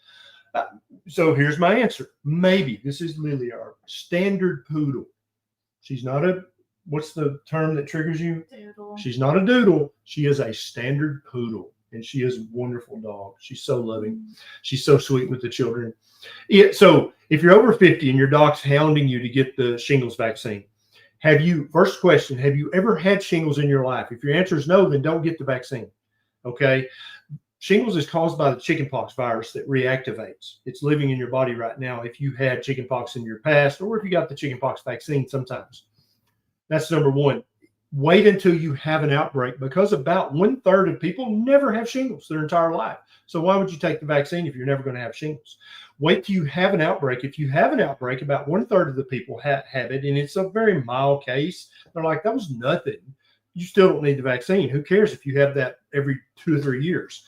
So here's my answer. Maybe. This is Lily, our standard poodle. She's not what's the term that triggers you? Doodle. She's not a doodle. She is a standard poodle. And she is a wonderful dog. She's so loving. She's so sweet with the children. So if you're over 50 and your dog's hounding you to get the shingles vaccine, first question, have you ever had shingles in your life? If your answer is no, then don't get the vaccine. Okay. Shingles is caused by the chickenpox virus that reactivates. It's living in your body right now if you had chickenpox in your past or if you got the chickenpox vaccine sometimes. That's number one. Wait until you have an outbreak, because about 1/3 of people never have shingles their entire life. So why would you take the vaccine if you're never going to have shingles? Wait till you have an outbreak. If you have an outbreak, about 1/3 of the people have it, and it's a very mild case. They're like, that was nothing. You still don't need the vaccine. Who cares if you have that every 2 or 3 years?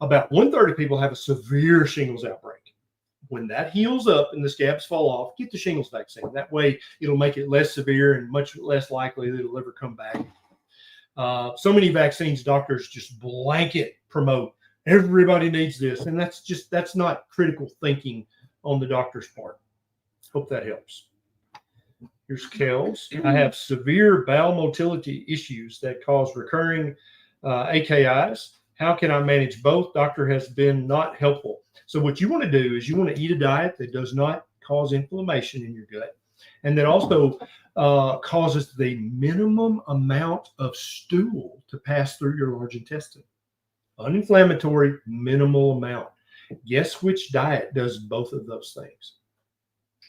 About 1/3 of people have a severe shingles outbreak. When that heals up and the scabs fall off, get the shingles vaccine. That way, it'll make it less severe and much less likely that it'll ever come back. So many vaccines, doctors just blanket promote. Everybody needs this. And that's not critical thinking on the doctor's part. Hope that helps. Here's Kels. I have severe bowel motility issues that cause recurring AKIs. How can I manage both? Doctor has been not helpful. So what you want to do is you want to eat a diet that does not cause inflammation in your gut, and that also causes the minimum amount of stool to pass through your large intestine. Uninflammatory, minimal amount. Guess which diet does both of those things?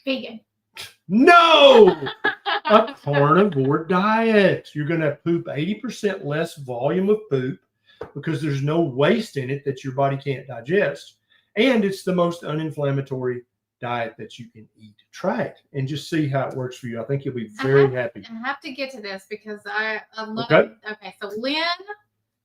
Vegan. No! A carnivore diet. You're going to poop 80% less volume of poop because there's no waste in it that your body can't digest. And it's the most uninflammatory diet that you can eat. Try it and just see how it works for you. I think you'll be very happy. I have to get to this because I love it. Okay, so Lynn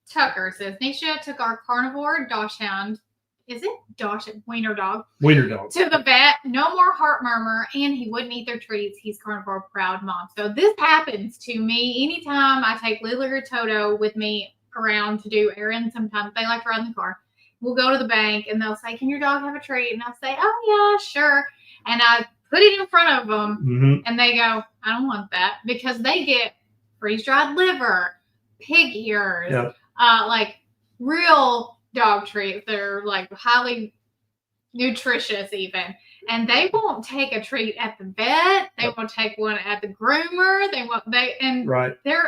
Tucker says, Neisha took our carnivore dachshund. Is it dachshund? Wiener dog. Wiener dog. To the vet. No more heart murmur. And he wouldn't eat their treats. He's carnivore proud mom. So this happens to me anytime I take Lily or Toto with me around to do errands. Sometimes they like to ride in the car. We'll go to the bank and they'll say, can your dog have a treat? And I'll say, oh, yeah, sure. And I put it in front of them and they go, I don't want that, because they get freeze-dried liver, pig ears, like real dog treats. They're like highly nutritious even. And they won't take a treat at the vet. They won't take one at the groomer.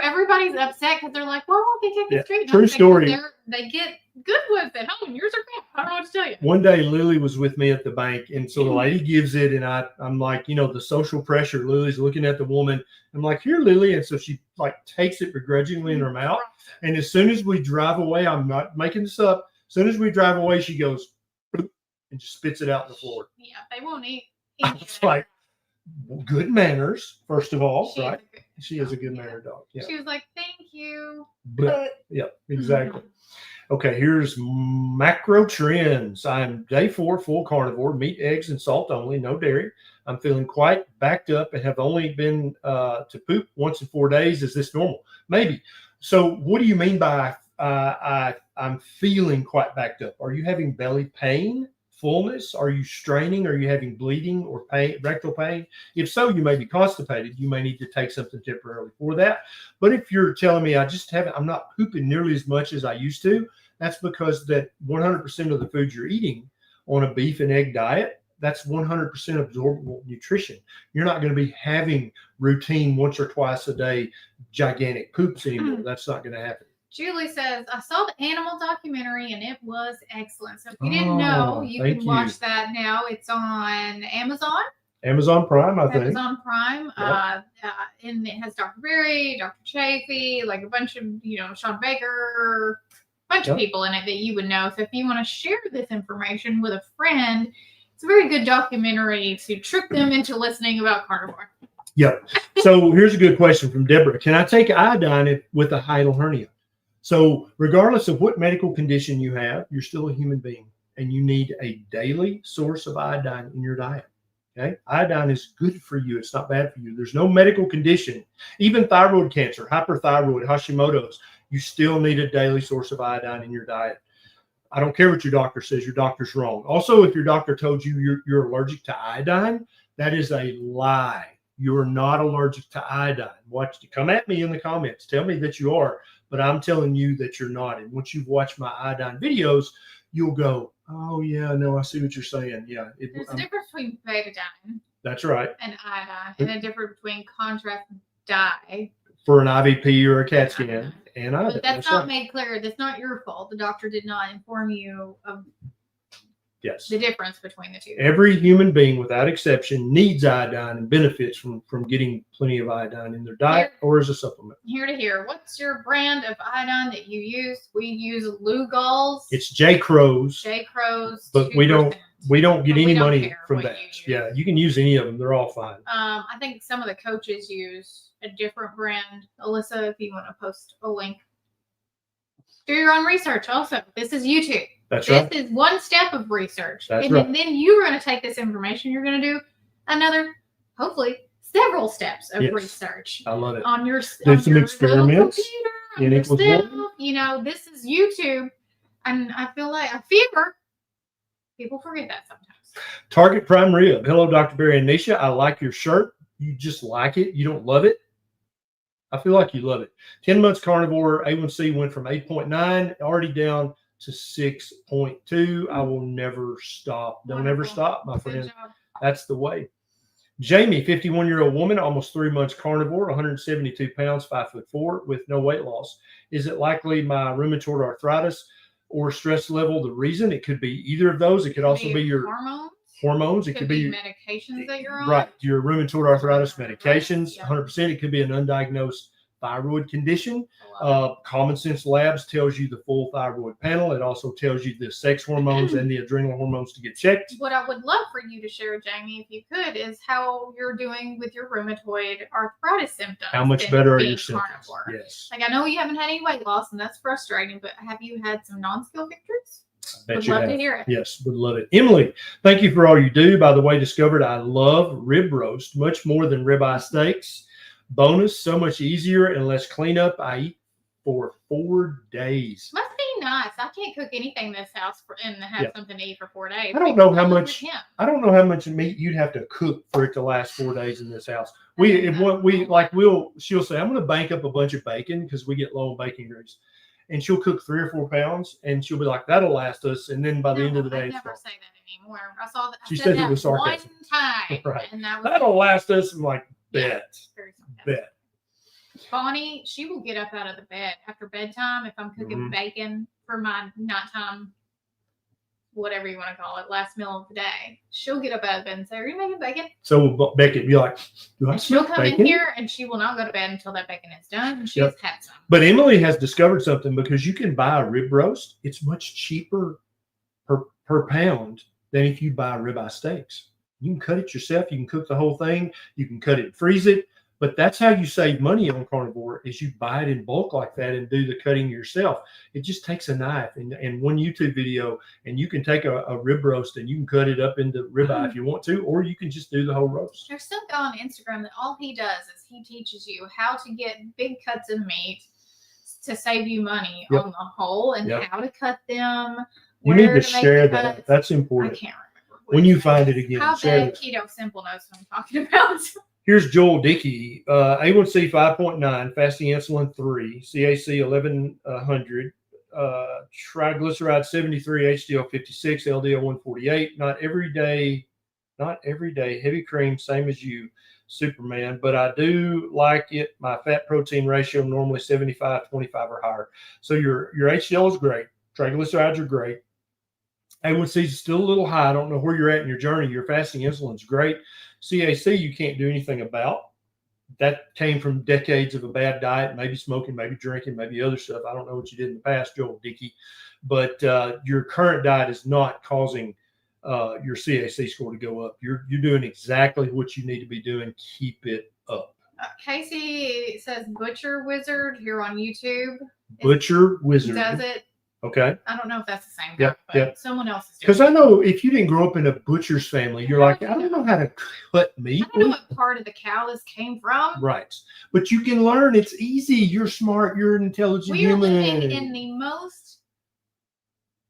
Everybody's upset because they're like, "Why won't they take this treat?" True story. They get good ones at home, and yours are crap. I don't know what to tell you. One day, Lily was with me at the bank, and so the lady gives it, and I'm like, the social pressure. Lily's looking at the woman. I'm like, "Here, Lily," and so she like takes it begrudgingly in her mouth. And as soon as we drive away, I'm not making this up. As soon as we drive away, she goes and just spits it out on the floor. Yeah, they won't eat. It's like good manners, first of all, right? She is a good mannered dog. Yeah. She was like, "Thank you." Yeah, exactly. Okay, here's macro trends. I'm day 4, full carnivore, meat, eggs, and salt only, no dairy. I'm feeling quite backed up and have only been to poop once in 4 days. Is this normal? Maybe. So what do you mean by I'm feeling quite backed up? Are you having belly pain, fullness? Are you straining? Are you having bleeding or pain, rectal pain? If so, you may be constipated. You may need to take something temporarily for that. But if you're telling me I'm not pooping nearly as much as I used to, that's because that 100% of the food you're eating on a beef and egg diet, that's 100% absorbable nutrition. You're not going to be having routine once or twice a day gigantic poops anymore. That's not going to happen. Julie says, "I saw the animal documentary and it was excellent." So if you didn't know, you can watch that now. It's on Amazon Prime, I think. Amazon Prime. Yep. And it has Dr. Berry, Dr. Chafee, like a bunch of, Sean Baker, bunch of people in it that you would know. So if you want to share this information with a friend, it's a very good documentary to trick them into listening about carnivore. Yep. So here's a good question from Deborah. Can I take iodine with a hiatal hernia? So regardless of what medical condition you have, you're still a human being and you need a daily source of iodine in your diet. Okay. Iodine is good for you. It's not bad for you. There's no medical condition, even thyroid cancer, hyperthyroid, Hashimoto's, you still need a daily source of iodine in your diet. I don't care what your doctor says. Your doctor's wrong. Also, if your doctor told you you're allergic to iodine, that is a lie. You're not allergic to iodine. Come at me in the comments. Tell me that you are, but I'm telling you that you're not. And once you've watched my iodine videos, you'll go, "Oh yeah, no, I see what you're saying." Yeah. There's a difference between betadine. That's right. And iodine, and a difference between contrast dye. For an IVP or a CAT scan. And iodine. But that's not made clear. That's not your fault. The doctor did not inform you of the difference between the two. Every human being, without exception, needs iodine and benefits from getting plenty of iodine in their diet or as a supplement. Here to hear. What's your brand of iodine that you use? We use Lugol's. It's J. Crow's. But 2%. we don't get any money from that. Yeah, you can use any of them. They're all fine. I think some of the coaches use a different brand. Alyssa, if you want to post a link. Do your own research also. This is YouTube. That's right. This is one step of research. That's and right. then you're going to take this information. You're going to do another, hopefully, several steps of research. I love it. On your do some experiments. This is YouTube. And I feel like people forget that sometimes. Target Prime Rib. Hello, Dr. Berry and Neisha. I like your shirt. You just like it. You don't love it. I feel like you love it. 10 months carnivore. A1C went from 8.9 already down to 6.2. I will never stop. Don't ever stop, my friend. That's the way. Jamie, 51-year-old woman, almost 3 months carnivore, 172 pounds, 5'4", with no weight loss. Is it likely my rheumatoid arthritis or stress level the reason? It could be either of those. It could also be your hormones. It could be medications that you're on. Right. Your rheumatoid arthritis medications, 100%. It could be an undiagnosed thyroid condition. Common Sense Labs tells you the full thyroid panel. It also tells you the sex hormones and the adrenal hormones to get checked. What I would love for you to share, Jamie, if you could, is how you're doing with your rheumatoid arthritis symptoms. How much better are your symptoms? Yes. Like, I know you haven't had any weight loss, and that's frustrating, but have you had some non-skill victories? Would love to hear it. Yes, would love it. Emily, thank you for all you do. By the way, discovered I love rib roast much more than ribeye steaks. Bonus, so much easier and less cleanup. I eat for 4 days. Must be nice. I can't cook anything in this house and have something to eat for 4 days. I don't know how much meat you'd have to cook for it to last 4 days in this house. She'll say, I'm going to bank up a bunch of bacon because we get low on bacon grease. And she'll cook 3 or 4 pounds and she'll be like, that'll last us. And then by the end of the day, I never say that anymore. I saw that. She said said that it was sarcasm. one time, Right. and that was That'll last us like yeah, bet. very sarcastic. Bet. Bonnie, she will get up out of the bed after bedtime if I'm cooking bacon for my nighttime, whatever you want to call it, last meal of the day. She'll get up out of bed and say, "Are you making bacon?" So Becky be like, "Do I she'll smell come bacon?" in here and she will not go to bed until that bacon is done and she has had some. But Emily has discovered something because you can buy a rib roast. It's much cheaper per pound than if you buy ribeye steaks. You can cut it yourself. You can cook the whole thing. You can cut it and freeze it. But that's how you save money on Carnivore is you buy it in bulk like that and do the cutting yourself. It just takes a knife and one YouTube video, and you can take a rib roast and you can cut it up into ribeye if you want to, or you can just do the whole roast. There's some guy on Instagram that all he does is he teaches you how to get big cuts of meat to save you money on the whole and how to cut them. You need to share that. That's important. I can't remember. When you find it again, How bad Keto Simple knows what I'm talking about. Here's Joel Dickey. A1C 5.9, fasting insulin 3, CAC 1100, triglyceride 73, HDL 56, LDL 148. Not every day. Heavy cream, same as you, Superman. But I do like it. My fat protein ratio normally 75, 25 or higher. So your HDL is great. Triglycerides are great. A1C is still a little high. I don't know where you're at in your journey. Your fasting insulin is great. CAC, you can't do anything about. That came from decades of a bad diet, maybe smoking, maybe drinking, maybe other stuff. I don't know what you did in the past, Joel Dickey, but your current diet is not causing your CAC score to go up. You're doing exactly what you need to be doing. Keep it up. Casey says Butcher Wizard here on YouTube. Butcher Wizard does it. Okay. I don't know if that's the same guy, but someone else is doing it. Because I know if you didn't grow up in a butcher's family, you're like, I don't know how to cut meat. I don't know what part of the cow this came from. Right. But you can learn. It's easy. You're smart. You're an intelligent human. We are living in the most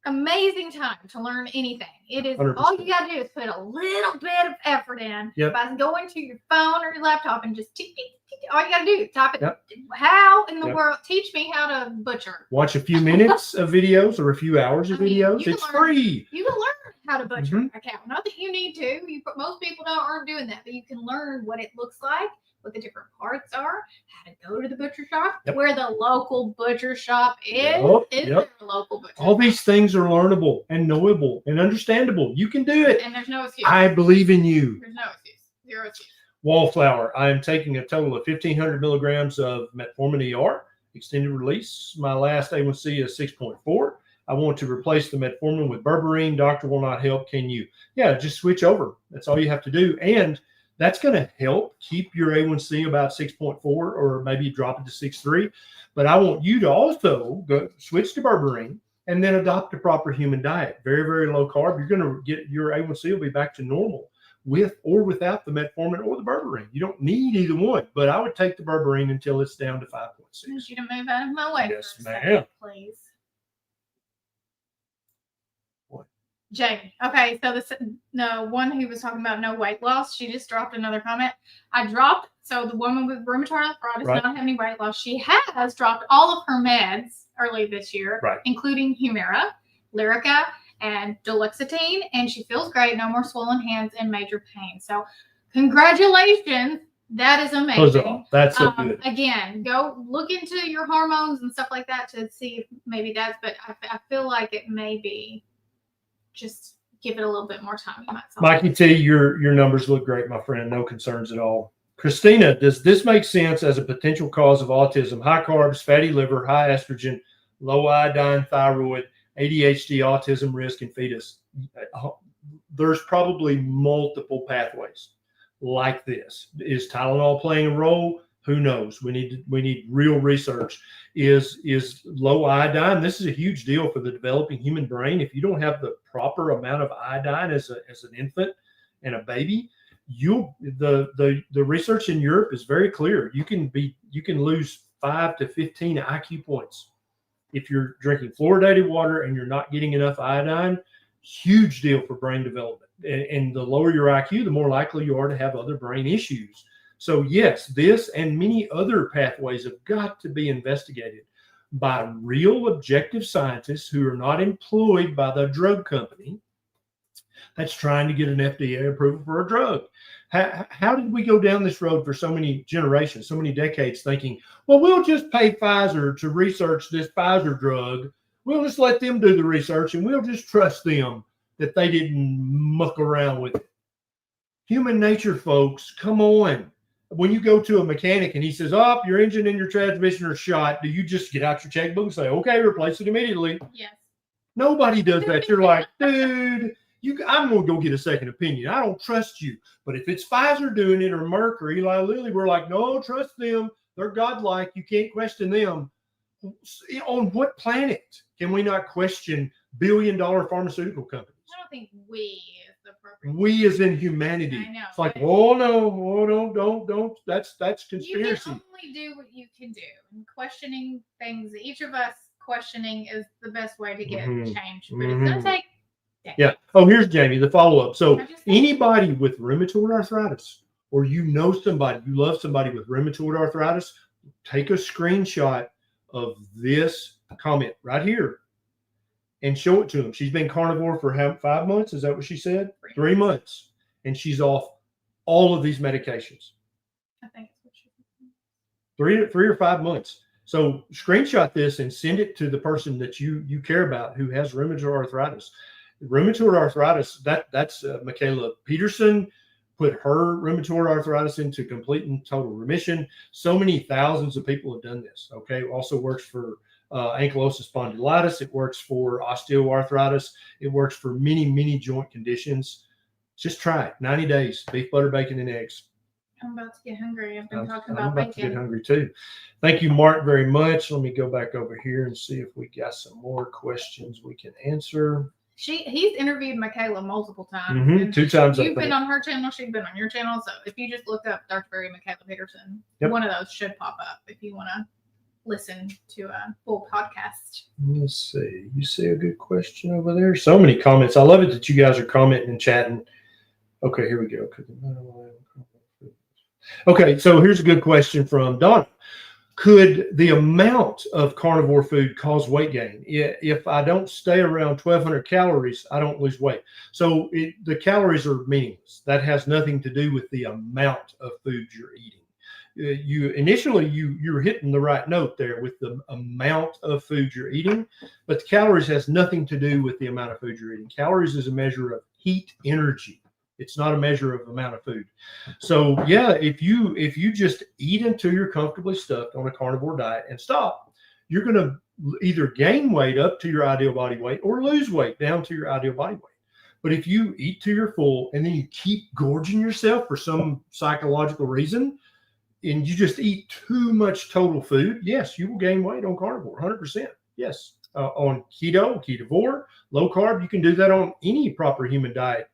amazing time to learn anything. It is 100%. All you got to do is put a little bit of effort in by going to your phone or your laptop and just tick, tick, tick. All you got to do is type it. How in the world? Teach me how to butcher. Watch a few minutes of videos or a few hours of videos. It's free. You can learn how to butcher a cow. Not that you need to. Most people aren't doing that, but you can learn what it looks like, what the different parts are, how to go to the butcher shop, where the local butcher shop is. Is there a local butcher All these things are learnable and knowable and understandable. You can do it. And there's no excuse. I believe in you. There's no excuse. Zero excuse. Wallflower. I am taking a total of 1,500 milligrams of metformin ER, extended release. My last A1C is 6.4. I want to replace the metformin with berberine. Doctor will not help. Can you? Yeah, just switch over. That's all you have to do. And that's going to help keep your A1C about 6.4 or maybe drop it to 6.3. But I want you to also switch to berberine and then adopt a proper human diet. Very, very low carb. You're going to get your A1C will be back to normal with or without the metformin or the berberine. You don't need either one, but I would take the berberine until it's down to 5.6. I need you to move out of my way. Yes, ma'am. Please. What? Jamie. Okay, so one who was talking about no weight loss, she just dropped another comment. So the woman with rheumatoid arthritis does not have any weight loss. She has dropped all of her meds early this year, including Humira, Lyrica, and duloxetine, and she feels great. No more swollen hands and major pain. So congratulations. That is amazing. That's so good. Again, go look into your hormones and stuff like that to see if maybe but I feel like it may be just give it a little bit more time. Mikey T, your numbers look great, my friend. No concerns at all. Christina, does this make sense as a potential cause of autism? High carbs, fatty liver, high estrogen, low iodine, thyroid, ADHD, autism risk in fetus. There's probably multiple pathways like this. Is Tylenol playing a role? Who knows? We need real research. Is low iodine? This is a huge deal for the developing human brain. If you don't have the proper amount of iodine as an infant and a baby, the research in Europe is very clear. You can lose 5 to 15 IQ points if you're drinking fluoridated water and you're not getting enough iodine. Huge deal for brain development. And the lower your IQ, the more likely you are to have other brain issues. So yes, this and many other pathways have got to be investigated by real objective scientists who are not employed by the drug company that's trying to get an FDA approval for a drug. How did we go down this road for so many generations, so many decades, thinking, well, we'll just pay Pfizer to research this Pfizer drug. We'll just let them do the research and we'll just trust them that they didn't muck around with it. Human nature, folks, come on. When you go to a mechanic and he says, oh, your engine and your transmission are shot, do you just get out your checkbook and say, okay, replace it immediately? Yes. Nobody does that. You're like, dude, I'm going to go get a second opinion. I don't trust you. But if it's Pfizer doing it or Merck or Eli Lilly, we're like, no, trust them. They're godlike. You can't question them. On what planet can we not question billion-dollar pharmaceutical companies? I don't think we is the appropriate. We as in humanity. I know. It's like, oh no, oh don't. That's conspiracy. You can only do what you can do. And questioning things, each of us questioning is the best way to get change. But it's going to take decades. Yeah. Oh, here's Jamie, the follow-up. So anybody with rheumatoid arthritis, or you know somebody, you love somebody with rheumatoid arthritis, take a screenshot of this comment right here and show it to them. She's been carnivore for 5 months. Is that what she said? 3 months. And she's off all of these medications. I think it's what she said. 3 or 5 months. So screenshot this and send it to the person that you care about who has rheumatoid arthritis. Rheumatoid arthritis, that's Michaela Peterson put her rheumatoid arthritis into complete and total remission. So many thousands of people have done this. Okay. Also works for ankylosing spondylitis. It works for osteoarthritis. It works for many joint conditions. Just try it. 90 days, beef, butter, bacon, and eggs. I'm about to get hungry. I've been talking I'm about about bacon. to get hungry too. Thank you, Mark, very much. Let me go back over here and see if we got some more questions we can answer. He's interviewed Michaela multiple times. 2 times. You've been on her channel. She's been on your channel. So if you just look up Dr. Barry Michaela Peterson, one of those should pop up if you want to listen to a full podcast. Let's see. You see a good question over there? So many comments. I love it that you guys are commenting and chatting. Okay, here we go. Okay, so here's a good question from Donna. Could the amount of carnivore food cause weight gain? If I don't stay around 1,200 calories, I don't lose weight. So the calories are meaningless. That has nothing to do with the amount of food you're eating. You're hitting the right note there with the amount of food you're eating, but the calories has nothing to do with the amount of food you're eating. Calories is a measure of heat energy. It's not a measure of amount of food. So yeah, if you just eat until you're comfortably stuffed on a carnivore diet and stop, you're going to either gain weight up to your ideal body weight or lose weight down to your ideal body weight. But if you eat till you're full and then you keep gorging yourself for some psychological reason, and you just eat too much total food, yes, you will gain weight on carnivore, 100%. Yes, on keto, ketovore, low carb, you can do that on any proper human diet.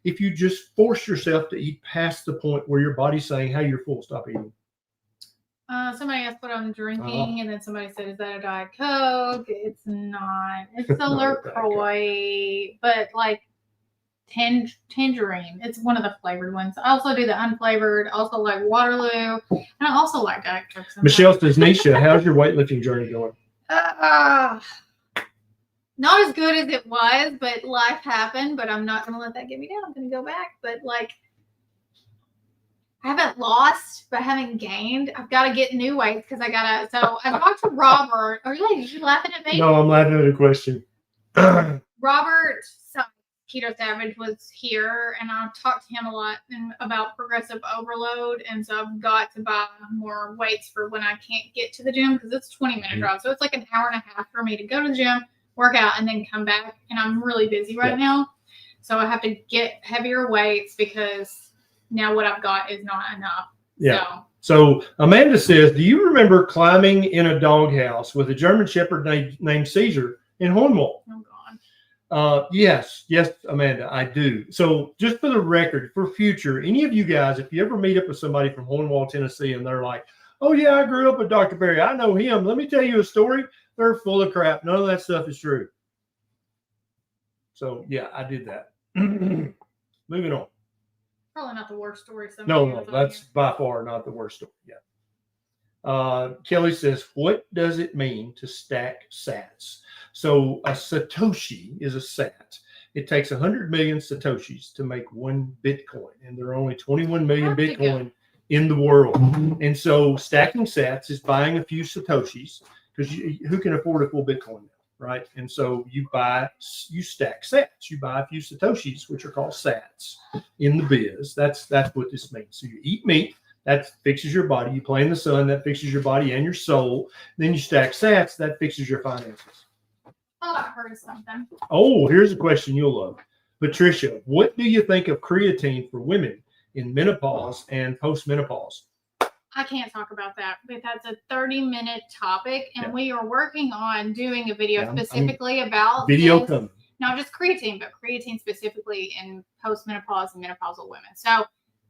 If you just force yourself to eat past the point where your body's saying, hey, you're full, stop eating. Somebody asked what I'm drinking, and then somebody said, is that a Diet Coke? It's not. It's a LaCroix, but like tangerine. It's one of the flavored ones. I also do the unflavored, also like Waterloo, and I also like Diet Coke. Michelle says, Neisha, how's your weightlifting journey going? Not as good as it was, but life happened. But I'm not going to let that get me down. I'm going to go back. But like, I haven't lost, but I haven't gained. I've got to get new weights because I got to. So I talked to Robert. Are you laughing at me? No, I'm laughing at a question. Robert Keto Savage was here, and I talked to him a lot about progressive overload. And so I've got to buy more weights for when I can't get to the gym because it's a 20-minute drive. So it's like an hour and a half for me to go to the gym, work out, and then come back. And I'm really busy right now. So I have to get heavier weights because now what I've got is not enough. Yeah. So Amanda says, do you remember climbing in a doghouse with a German Shepherd named Caesar in Hornwall? Oh, God. Yes, Amanda, I do. So just for the record, for future, any of you guys, if you ever meet up with somebody from Hornwall, Tennessee, and they're like, oh, yeah, I grew up with Dr. Barry. I know him. Let me tell you a story. They're full of crap. None of that stuff is true. So, yeah, I did that. Moving on. Probably not the worst story. No, that's by far not the worst story. Yeah. Kelly says, what does it mean to stack sats? So a Satoshi is a sat. It takes 100 million Satoshis to make one Bitcoin, and there are only 21 million Bitcoin in the world. And so stacking sats is buying a few Satoshis, because who can afford a full Bitcoin now, right? And so you stack sats. You buy a few Satoshis, which are called sats in the biz. That's what this means. So you eat meat, that fixes your body. You play in the sun, that fixes your body and your soul. Then you stack sats, that fixes your finances. Oh, I heard something. Oh, here's a question you'll love. Patricia, what do you think of creatine for women in menopause and postmenopause? I can't talk about that, but that's a 30-minute topic, and we are working on doing a video specifically about video coming. Not just creatine, but creatine specifically in postmenopause and menopausal women. So,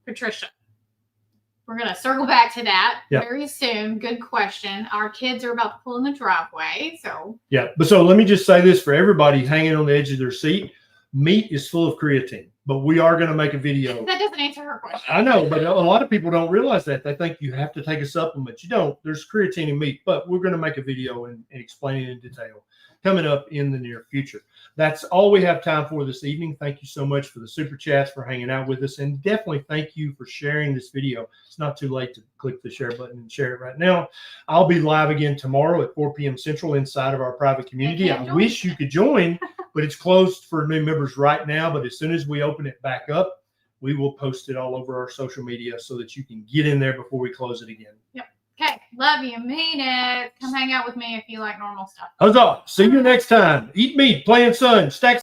Patricia, we're going to circle back to that very soon. Good question. Our kids are about to pull in the driveway. But so let me just say this for everybody hanging on the edge of their seat. Meat is full of creatine, but we are going to make a video. That doesn't answer her question. I know, but a lot of people don't realize that. They think you have to take a supplement. You don't. There's creatine in meat, but we're going to make a video and explain it in detail coming up in the near future. That's all we have time for this evening. Thank you so much for the super chats, for hanging out with us, and definitely thank you for sharing this video. It's not too late to click the share button and share it right now. I'll be live again tomorrow at 4 p.m. Central inside of our private community. I wish you could join, but it's closed for new members right now. But as soon as we open it back up, we will post it all over our social media so that you can get in there before we close it again. Yep. Okay. Love you. Mean it. Come hang out with me if you like normal stuff. Huzzah. See you next time. Eat meat, play in sun, stack